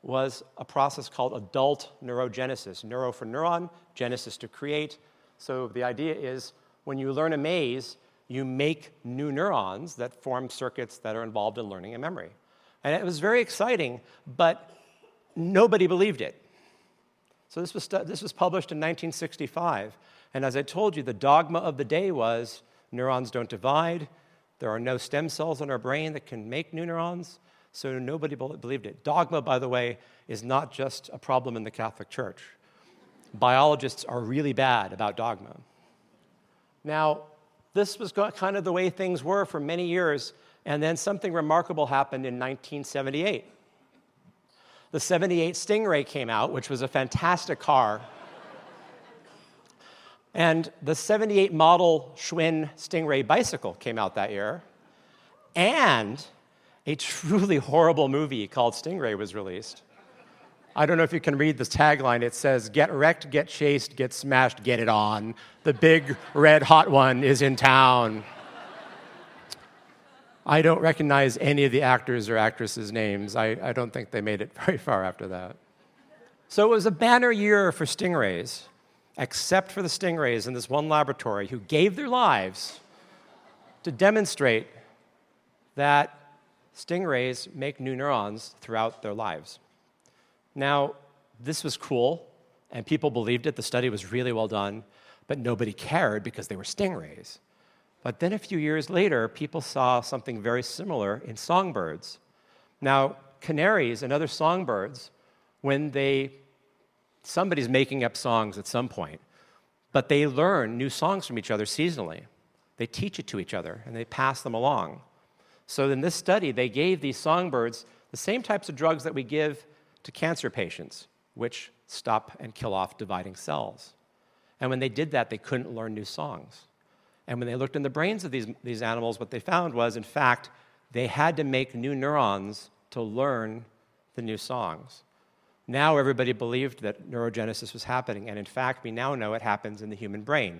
was a process called adult neurogenesis. Neuro for neuron, genesis to create. So the idea is when you learn a maze, you make new neurons that form circuits that are involved in learning and memory. And it was very exciting, but nobody believed it. So this was published in 1965. And as I told you, the dogma of the day was neurons don't divide. There are no stem cells in our brain that can make new neurons. So nobody believed it. Dogma, by the way, is not just a problem in the Catholic Church. Biologists are really bad about dogma. Now, this was kind of the way things were for many years, and then something remarkable happened in 1978. The 78 Stingray came out, which was a fantastic car. And the 78 model Schwinn Stingray bicycle came out that year. And a truly horrible movie called Stingray was released. I don't know if you can read this tagline. It says, "Get wrecked, get chased, get smashed, get it on. The big red hot one is in town." I don't recognize any of the actors or actresses' names. I don't think they made it very far after that. So it was a banner year for stingrays, except for the stingrays in this one laboratory who gave their lives to demonstrate that stingrays make new neurons throughout their lives. Now, this was cool, and people believed it. The study was really well done, but nobody cared because they were stingrays. But then a few years later, people saw something very similar in songbirds. Now, canaries and other songbirds, somebody's making up songs at some point, but they learn new songs from each other seasonally. They teach it to each other, and they pass them along. So in this study, they gave these songbirds the same types of drugs that we give to cancer patients, which stop and kill off dividing cells. And when they did that, they couldn't learn new songs. And when they looked in the brains of these animals, what they found was, in fact, they had to make new neurons to learn the new songs. Now everybody believed that neurogenesis was happening, and in fact, we now know it happens in the human brain.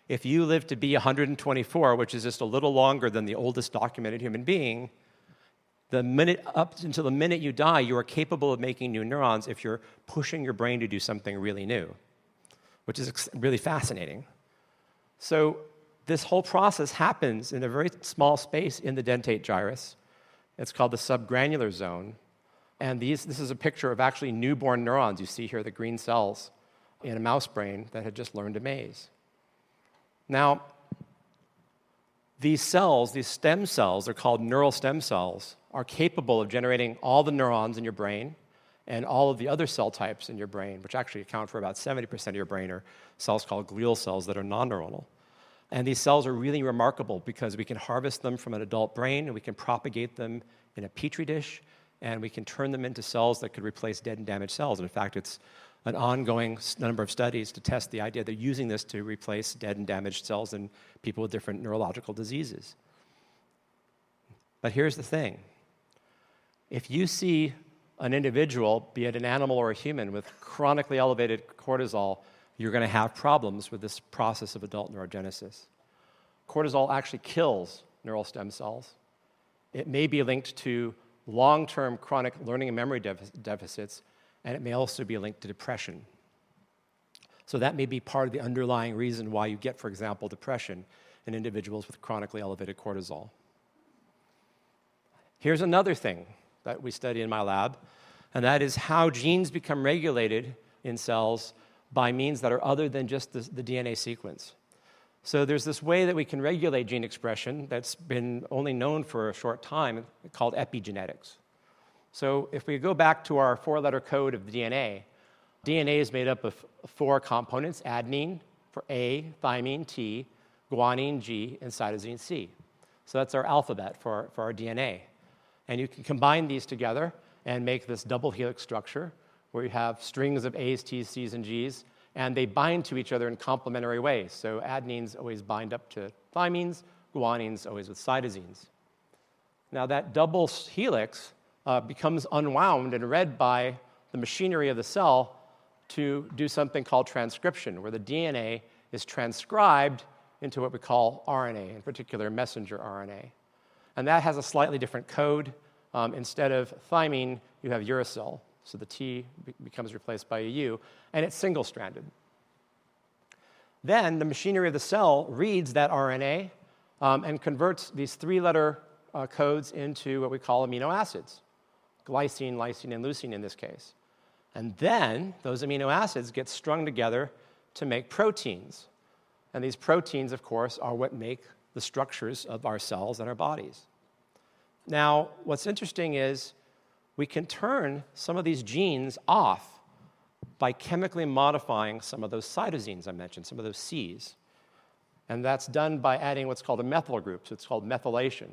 If you live to be 124, which is just a little longer than the oldest documented human being, up until the minute you die, you are capable of making new neurons if you're pushing your brain to do something really new, which is really fascinating. So this whole process happens in a very small space in the dentate gyrus. It's called the subgranular zone. And this is a picture of actually newborn neurons. You see here the green cells in a mouse brain that had just learned a maze. Now, these cells, these stem cells, they're called neural stem cells, are capable of generating all the neurons in your brain and all of the other cell types in your brain, which actually account for about 70% of your brain, are cells called glial cells that are non-neuronal. And these cells are really remarkable because we can harvest them from an adult brain, and we can propagate them in a petri dish, and we can turn them into cells that could replace dead and damaged cells. And in fact, it's an ongoing number of studies to test the idea they're using this to replace dead and damaged cells in people with different neurological diseases. But here's the thing. If you see an individual, be it an animal or a human, with chronically elevated cortisol, you're going to have problems with this process of adult neurogenesis. Cortisol actually kills neural stem cells. It may be linked to long-term chronic learning and memory deficits, and it may also be linked to depression. So that may be part of the underlying reason why you get, for example, depression in individuals with chronically elevated cortisol. Here's another thing that we study in my lab, and that is how genes become regulated in cells by means that are other than just the DNA sequence. So there's this way that we can regulate gene expression that's been only known for a short time called epigenetics. So if we go back to our four-letter code of DNA, DNA is made up of four components: adenine for A, thymine T, guanine G, and cytosine C. So that's our alphabet for our DNA. And you can combine these together and make this double helix structure where you have strings of A's, T's, C's, and G's, and they bind to each other in complementary ways. So adenines always bind up to thymines, guanines always with cytosines. Now that double helix becomes unwound and read by the machinery of the cell to do something called transcription, where the DNA is transcribed into what we call RNA, in particular messenger RNA. And that has a slightly different code. Instead of thymine, you have uracil. So the T becomes replaced by a U, and it's single-stranded. Then the machinery of the cell reads that RNA and converts these three-letter codes into what we call amino acids: glycine, lysine, and leucine in this case. And then those amino acids get strung together to make proteins. And these proteins, of course, are what make the structures of our cells and our bodies. Now, what's interesting is we can turn some of these genes off by chemically modifying some of those cytosines I mentioned, some of those Cs. And that's done by adding what's called a methyl group, so it's called methylation.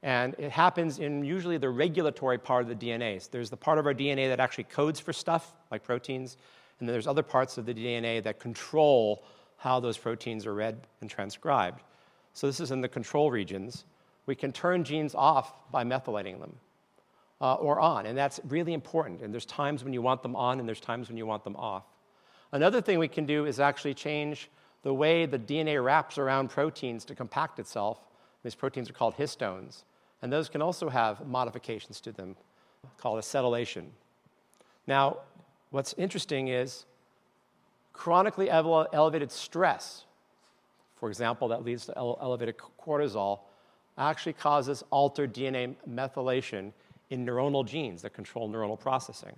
And it happens in usually the regulatory part of the DNA. So there's the part of our DNA that actually codes for stuff, like proteins, and then there's other parts of the DNA that control how those proteins are read and transcribed. So this is in the control regions. We can turn genes off by methylating them. Or on, and that's really important. And there's times when you want them on, and there's times when you want them off. Another thing we can do is actually change the way the DNA wraps around proteins to compact itself. These proteins are called histones, and those can also have modifications to them called acetylation. Now, what's interesting is chronically elevated stress, for example, that leads to elevated cortisol, actually causes altered DNA methylation in neuronal genes that control neuronal processing.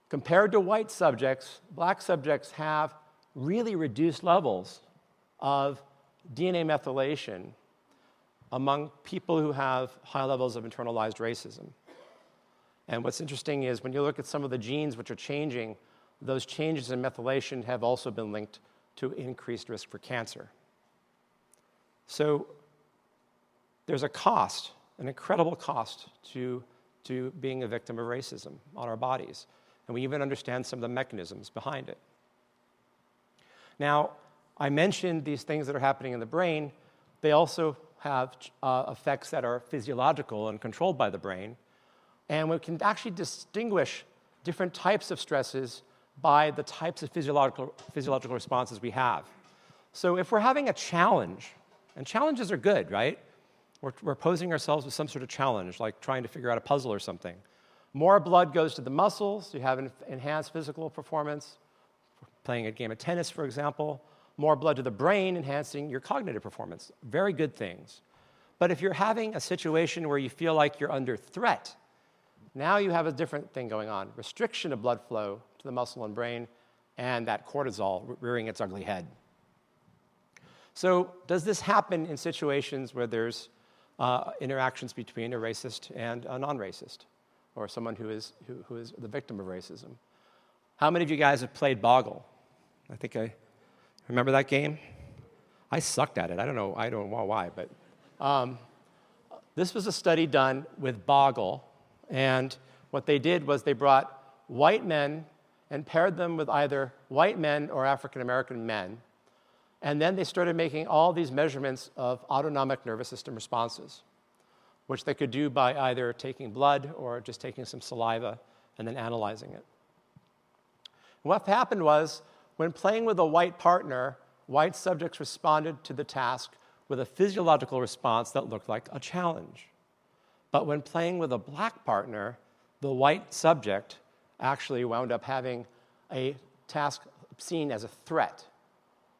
Compared to white subjects, black subjects have really reduced levels of DNA methylation among people who have high levels of internalized racism. And what's interesting is when you look at some of the genes which are changing, those changes in methylation have also been linked to increased risk for cancer. So there's a cost, an incredible cost to being a victim of racism on our bodies. And we even understand some of the mechanisms behind it. Now, I mentioned these things that are happening in the brain. They also have effects that are physiological and controlled by the brain. And we can actually distinguish different types of stresses by the types of physiological responses we have. So if we're having a challenge, and challenges are good, right? We're posing ourselves with some sort of challenge, like trying to figure out a puzzle or something. More blood goes to the muscles, you have an enhanced physical performance. Playing a game of tennis, for example. More blood to the brain, enhancing your cognitive performance. Very good things. But if you're having a situation where you feel like you're under threat, now you have a different thing going on. Restriction of blood flow to the muscle and brain, and that cortisol rearing its ugly head. So does this happen in situations where there's interactions between a racist and a non-racist, or someone who is the victim of racism? How many of you guys have played Boggle? I think I remember that game. I sucked at it. I don't know why, but this was a study done with Boggle, and what they did was they brought white men and paired them with either white men or African American men, and then they started making all these measurements of autonomic nervous system responses, which they could do by either taking blood or just taking some saliva and then analyzing it. What happened was, when playing with a white partner, white subjects responded to the task with a physiological response that looked like a challenge. But when playing with a black partner, the white subject actually wound up having a task seen as a threat.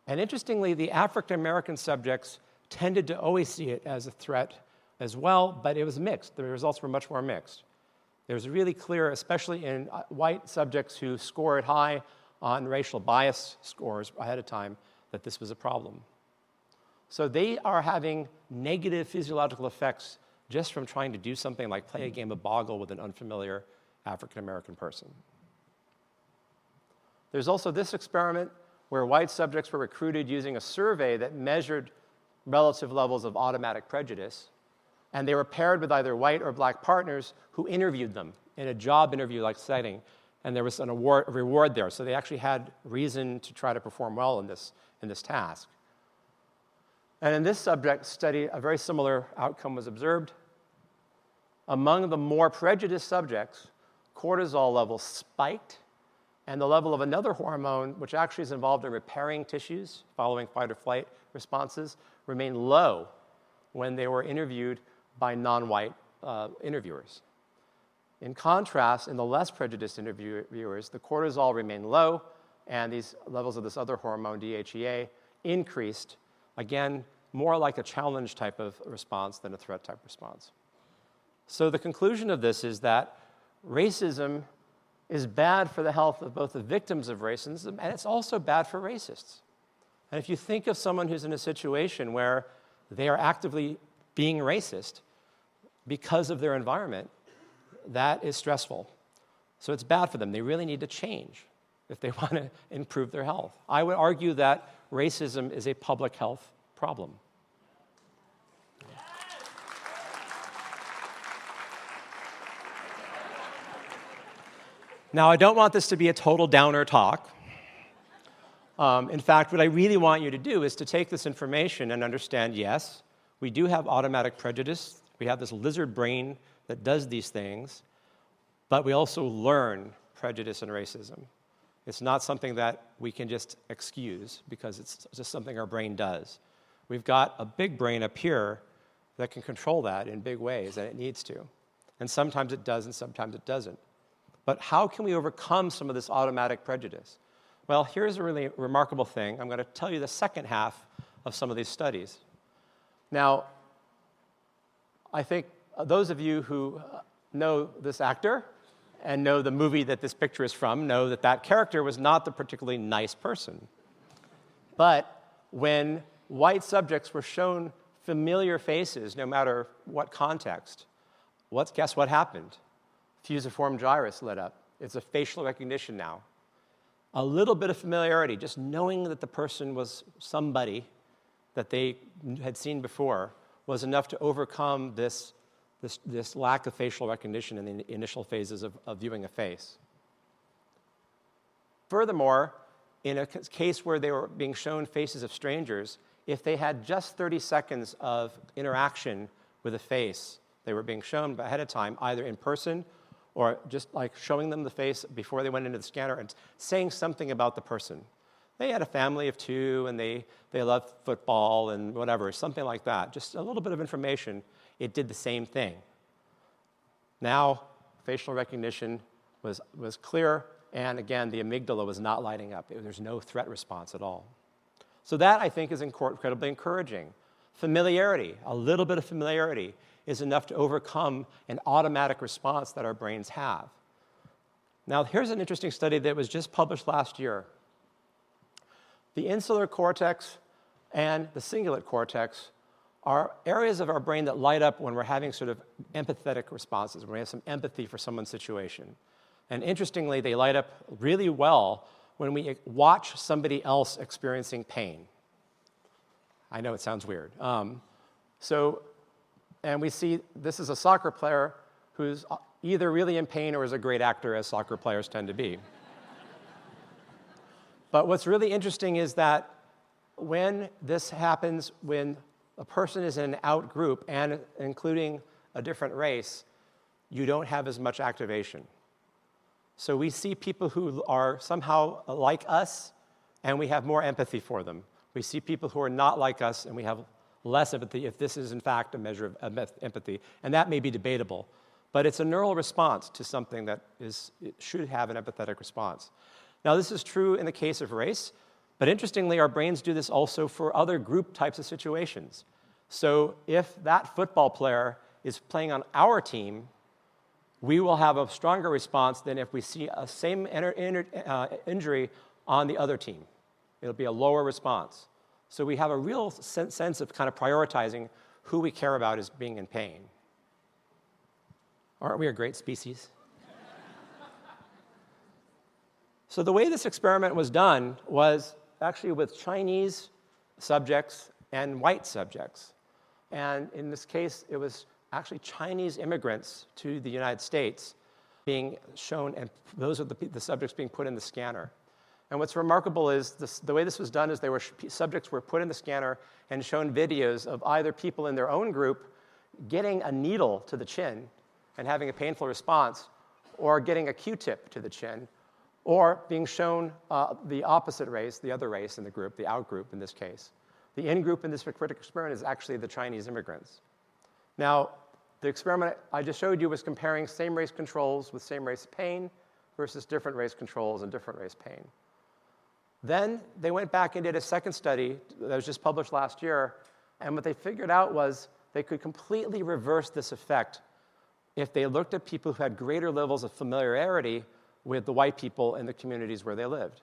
And interestingly, the African American subjects tended to always see it as a threat as well, but it was mixed. The results were much more mixed. It was really clear, especially in white subjects who scored high on racial bias scores ahead of time, that this was a problem. So they are having negative physiological effects just from trying to do something like play a game of Boggle with an unfamiliar African-American person. There's also this experiment where white subjects were recruited using a survey that measured relative levels of automatic prejudice, and they were paired with either white or black partners who interviewed them in a job interview-like setting, and there was a reward there. So they actually had reason to try to perform well in this task. And in this subject study, a very similar outcome was observed. Among the more prejudiced subjects, cortisol levels spiked, and the level of another hormone, which actually is involved in repairing tissues following fight or flight responses, remained low when they were interviewed by non-white interviewers. In contrast, in the less prejudiced interviewers, the cortisol remained low, and these levels of this other hormone, DHEA, increased, again, more like a challenge type of response than a threat type response. So the conclusion of this is that racism is bad for the health of both the victims of racism, and it's also bad for racists. And if you think of someone who's in a situation where they are actively being racist because of their environment, that is stressful. So it's bad for them. They really need to change if they want to improve their health. I would argue that racism is a public health problem. Now, I don't want this to be a total downer talk. In fact, what I really want you to do is to take this information and understand, yes, we do have automatic prejudice. We have this lizard brain that does these things, but we also learn prejudice and racism. It's not something that we can just excuse because it's just something our brain does. We've got a big brain up here that can control that in big ways, and it needs to. And sometimes it does, and sometimes it doesn't. But how can we overcome some of this automatic prejudice? Well, here's a really remarkable thing. I'm going to tell you the second half of some of these studies. Now, I think those of you who know this actor and know the movie that this picture is from know that that character was not the particularly nice person. But when white subjects were shown familiar faces no matter what context. Guess what happened? Fusiform gyrus lit up. It's a facial recognition now. A little bit of familiarity, just knowing that the person was somebody that they had seen before, was enough to overcome this lack of facial recognition in the initial phases of viewing a face. Furthermore, in a case where they were being shown faces of strangers, if they had just 30 seconds of interaction with a face, they were being shown ahead of time, either in person or just like showing them the face before they went into the scanner and saying something about the person. They had a family of 2 and they loved football and whatever, something like that. Just a little bit of information. It did the same thing. Now, facial recognition was clear, and again, the amygdala was not lighting up. There's no threat response at all. So that, I think, is incredibly encouraging. Familiarity, a little bit of familiarity, is enough to overcome an automatic response that our brains have. Now, here's an interesting study that was just published last year. The insular cortex and the cingulate cortex are areas of our brain that light up when we're having sort of empathetic responses, when we have some empathy for someone's situation. And interestingly, they light up really well when we watch somebody else experiencing pain. I know it sounds weird. And we see this is a soccer player who's either really in pain or is a great actor, as soccer players tend to be. But what's really interesting is that when this happens, when a person is in an out group, and including a different race, you don't have as much activation. So we see people who are somehow like us, and we have more empathy for them. We see people who are not like us, and we have less empathy, if this is in fact a measure of empathy. And that may be debatable. But it's a neural response to something that it should have an empathetic response. Now, this is true in the case of race, but interestingly, our brains do this also for other group types of situations. So if that football player is playing on our team, we will have a stronger response than if we see a same injury on the other team. It'll be a lower response. So we have a real sense of kind of prioritizing who we care about as being in pain. Aren't we a great species? So the way this experiment was done was actually with Chinese subjects and white subjects. And in this case, it was actually Chinese immigrants to the United States being shown, and those are the subjects being put in the scanner. And what's remarkable is the way this was done is subjects were put in the scanner and shown videos of either people in their own group getting a needle to the chin and having a painful response, or getting a Q-tip to the chin, or being shown the opposite race, the other race in the group, the out group in this case. The in group in this particular experiment is actually the Chinese immigrants. Now, the experiment I just showed you was comparing same race controls with same race pain versus different race controls and different race pain. Then they went back and did a second study that was just published last year, and what they figured out was they could completely reverse this effect if they looked at people who had greater levels of familiarity with the white people in the communities where they lived.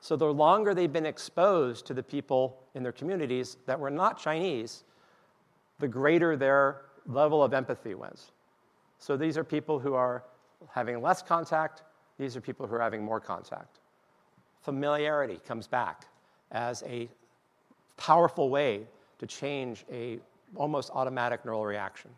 So the longer they've been exposed to the people in their communities that were not Chinese, the greater their level of empathy was. So these are people who are having less contact. These are people who are having more contact. Familiarity comes back as a powerful way to change a almost automatic neural reaction.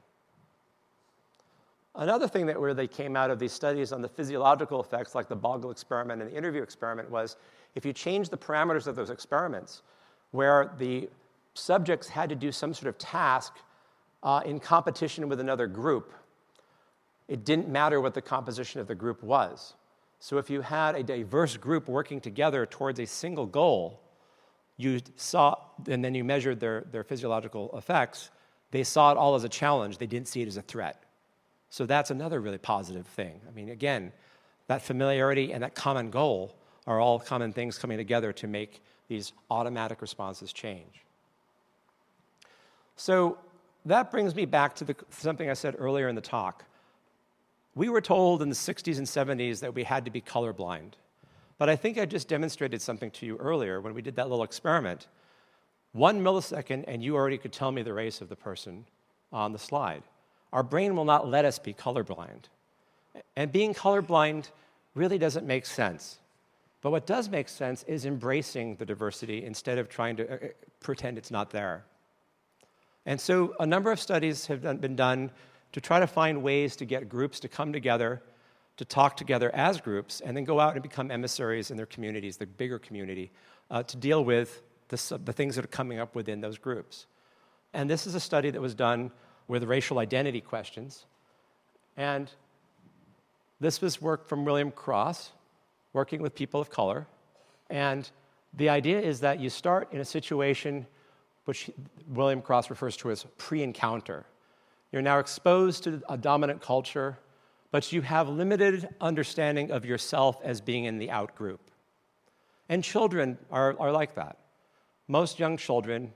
Another thing that where they came out of these studies on the physiological effects, like the Bogle experiment and the interview experiment, was if you change the parameters of those experiments, where the subjects had to do some sort of task in competition with another group, it didn't matter what the composition of the group was. So if you had a diverse group working together towards a single goal, you saw, and then you measured their physiological effects, they saw it all as a challenge. They didn't see it as a threat. So that's another really positive thing. I mean, again, that familiarity and that common goal are all common things coming together to make these automatic responses change. So that brings me back to something I said earlier in the talk. We were told in the 60s and 70s that we had to be colorblind. But I think I just demonstrated something to you earlier when we did that little experiment. 1 millisecond, and you already could tell me the race of the person on the slide. Our brain will not let us be colorblind. And being colorblind really doesn't make sense. But what does make sense is embracing the diversity instead of trying to pretend it's not there. And so a number of studies have been done to try to find ways to get groups to come together, to talk together as groups, and then go out and become emissaries in their communities, the bigger community, to deal with the things that are coming up within those groups. And this is a study that was done with racial identity questions. And this was work from William Cross, working with people of color. And the idea is that you start in a situation which William Cross refers to as pre-encounter. You're now exposed to a dominant culture, but you have limited understanding of yourself as being in the out group. And children are like that. Most young children,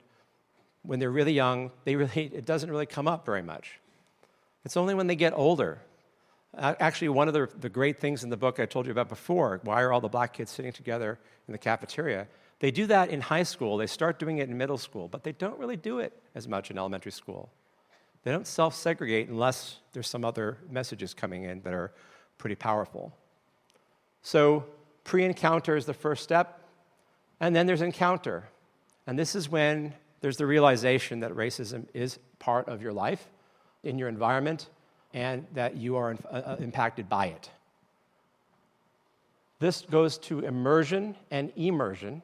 when they're really young, it doesn't really come up very much. It's only when they get older. Actually, one of the great things in the book I told you about before, why are all the black kids sitting together in the cafeteria? They do that in high school. They start doing it in middle school, but they don't really do it as much in elementary school. They don't self-segregate unless there's some other messages coming in that are pretty powerful. So pre-encounter is the first step, and then there's encounter. And this is when there's the realization that racism is part of your life, in your environment, and that you are impacted by it. This goes to immersion and emersion,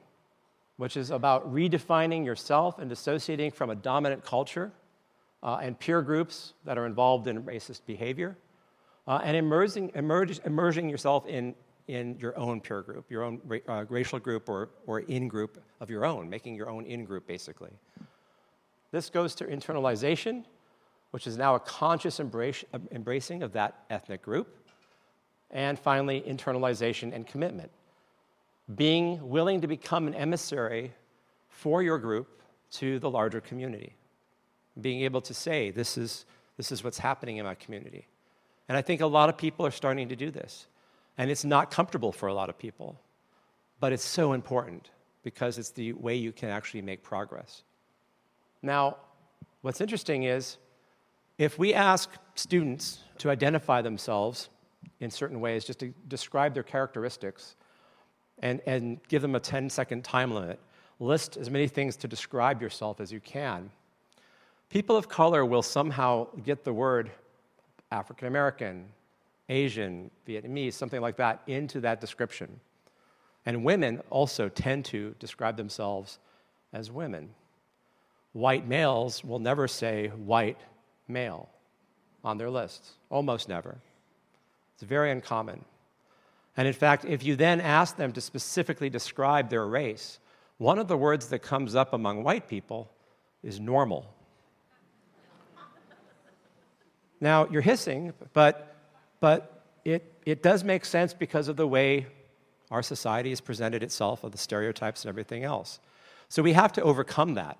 which is about redefining yourself and dissociating from a dominant culture and peer groups that are involved in racist behavior, and immersing yourself in your own peer group, your own racial group or in-group of your own, making your own in-group, basically. This goes to internalization, which is now a conscious embracing of that ethnic group. And finally, internalization and commitment. Being willing to become an emissary for your group to the larger community. Being able to say, this is what's happening in my community. And I think a lot of people are starting to do this. And it's not comfortable for a lot of people, but it's so important because it's the way you can actually make progress. Now, what's interesting is, if we ask students to identify themselves in certain ways, just to describe their characteristics, and give them a 10-second time limit, list as many things to describe yourself as you can, people of color will somehow get the word African American, Asian, Vietnamese, something like that, into that description. And women also tend to describe themselves as women. White males will never say white male on their lists, almost never. It's very uncommon. And in fact, if you then ask them to specifically describe their race, one of the words that comes up among white people is normal. Now, you're hissing, but it does make sense because of the way our society has presented itself, of the stereotypes and everything else. So we have to overcome that.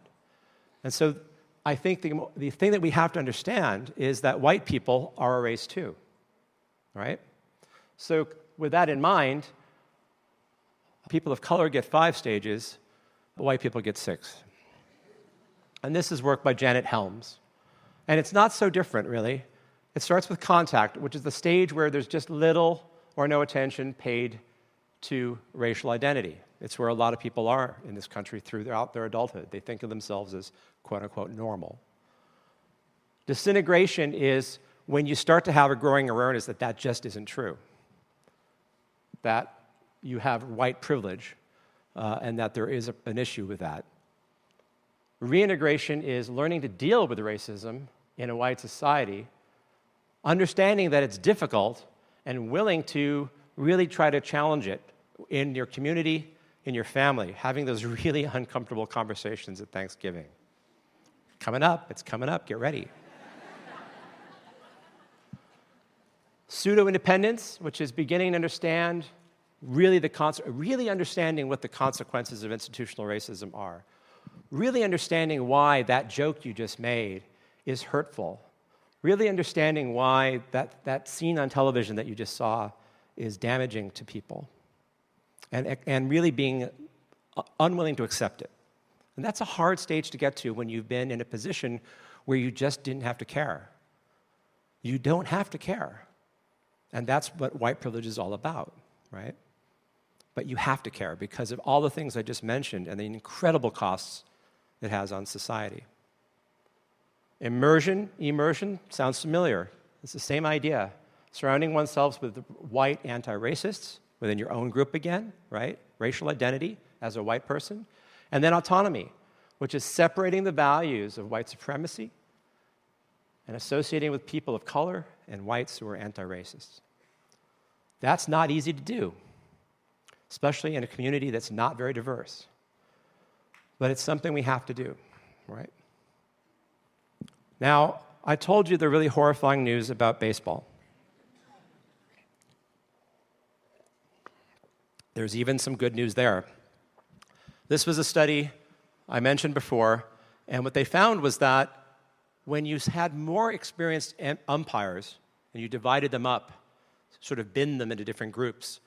And so I think the thing that we have to understand is that white people are a race too, right? So with that in mind, people of color get 5 stages, but white people get 6. And this is work by Janet Helms. And it's not so different, really. It starts with contact, which is the stage where there's just little or no attention paid to racial identity. It's where a lot of people are in this country throughout their adulthood. They think of themselves as quote-unquote normal. Disintegration is when you start to have a growing awareness that that just isn't true, that you have white privilege, and that there is an issue with that. Reintegration is learning to deal with racism in a white society, understanding that it's difficult, and willing to really try to challenge it in your community, in your family, having those really uncomfortable conversations at Thanksgiving. It's coming up, get ready. Pseudo-independence, which is beginning to understand really understanding what the consequences of institutional racism are. Really understanding why that joke you just made is hurtful. Really understanding why that scene on television that you just saw is damaging to people. And really being unwilling to accept it. And that's a hard stage to get to when you've been in a position where you just didn't have to care. You don't have to care. And that's what white privilege is all about, right? But you have to care because of all the things I just mentioned and the incredible costs it has on society. Immersion sounds familiar. It's the same idea. Surrounding oneself with white anti-racists within your own group again, right? Racial identity as a white person. And then autonomy, which is separating the values of white supremacy and associating with people of color and whites who are anti-racists. That's not easy to do, especially in a community that's not very diverse. But it's something we have to do, right? Now, I told you the really horrifying news about baseball. There's even some good news there. This was a study I mentioned before, and what they found was that when you had more experienced umpires and you divided them up, sort of binned them into different groups,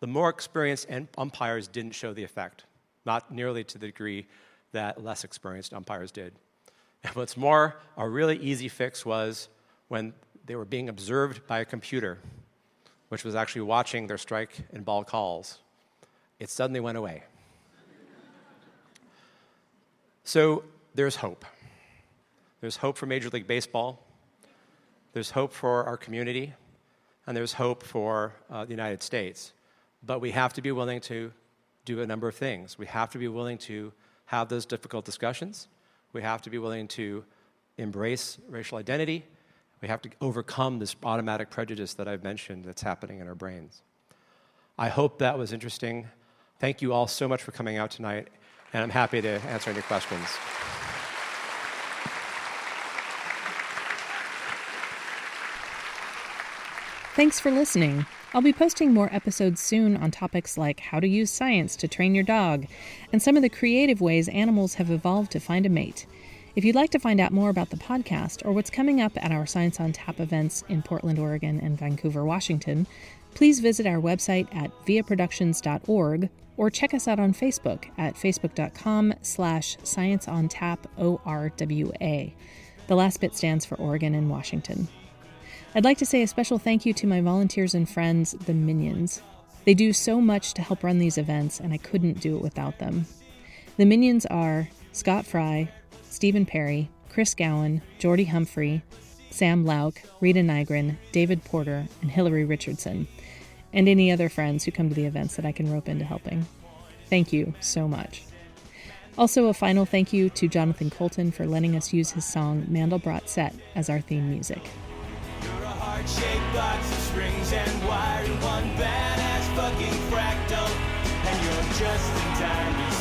the more experienced umpires didn't show the effect, not nearly to the degree that less experienced umpires did. And what's more, a really easy fix was when they were being observed by a computer, which was actually watching their strike and ball calls. It suddenly went away. So there's hope. There's hope for Major League Baseball. There's hope for our community. And there's hope for the United States. But we have to be willing to do a number of things. We have to be willing to have those difficult discussions. We have to be willing to embrace racial identity. We have to overcome this automatic prejudice that I've mentioned that's happening in our brains. I hope that was interesting. Thank you all so much for coming out tonight, and I'm happy to answer any questions. Thanks for listening. I'll be posting more episodes soon on topics like how to use science to train your dog, and some of the creative ways animals have evolved to find a mate. If you'd like to find out more about the podcast or what's coming up at our Science on Tap events in Portland, Oregon and Vancouver, Washington, please visit our website at viaproductions.org or check us out on Facebook at facebook.com/scienceontap_ORWA. The last bit stands for Oregon and Washington. I'd like to say a special thank you to my volunteers and friends, the Minions. They do so much to help run these events, and I couldn't do it without them. The Minions are Scott Fry, Stephen Perry, Chris Gowan, Jordy Humphrey, Sam Lauk, Rita Nygren, David Porter, and Hillary Richardson, and any other friends who come to the events that I can rope into helping. Thank you so much. Also, a final thank you to Jonathan Coulton for letting us use his song Mandelbrot Set as our theme music. Heart-shaped box of strings and wire in one badass fucking fractal, and you're just in time to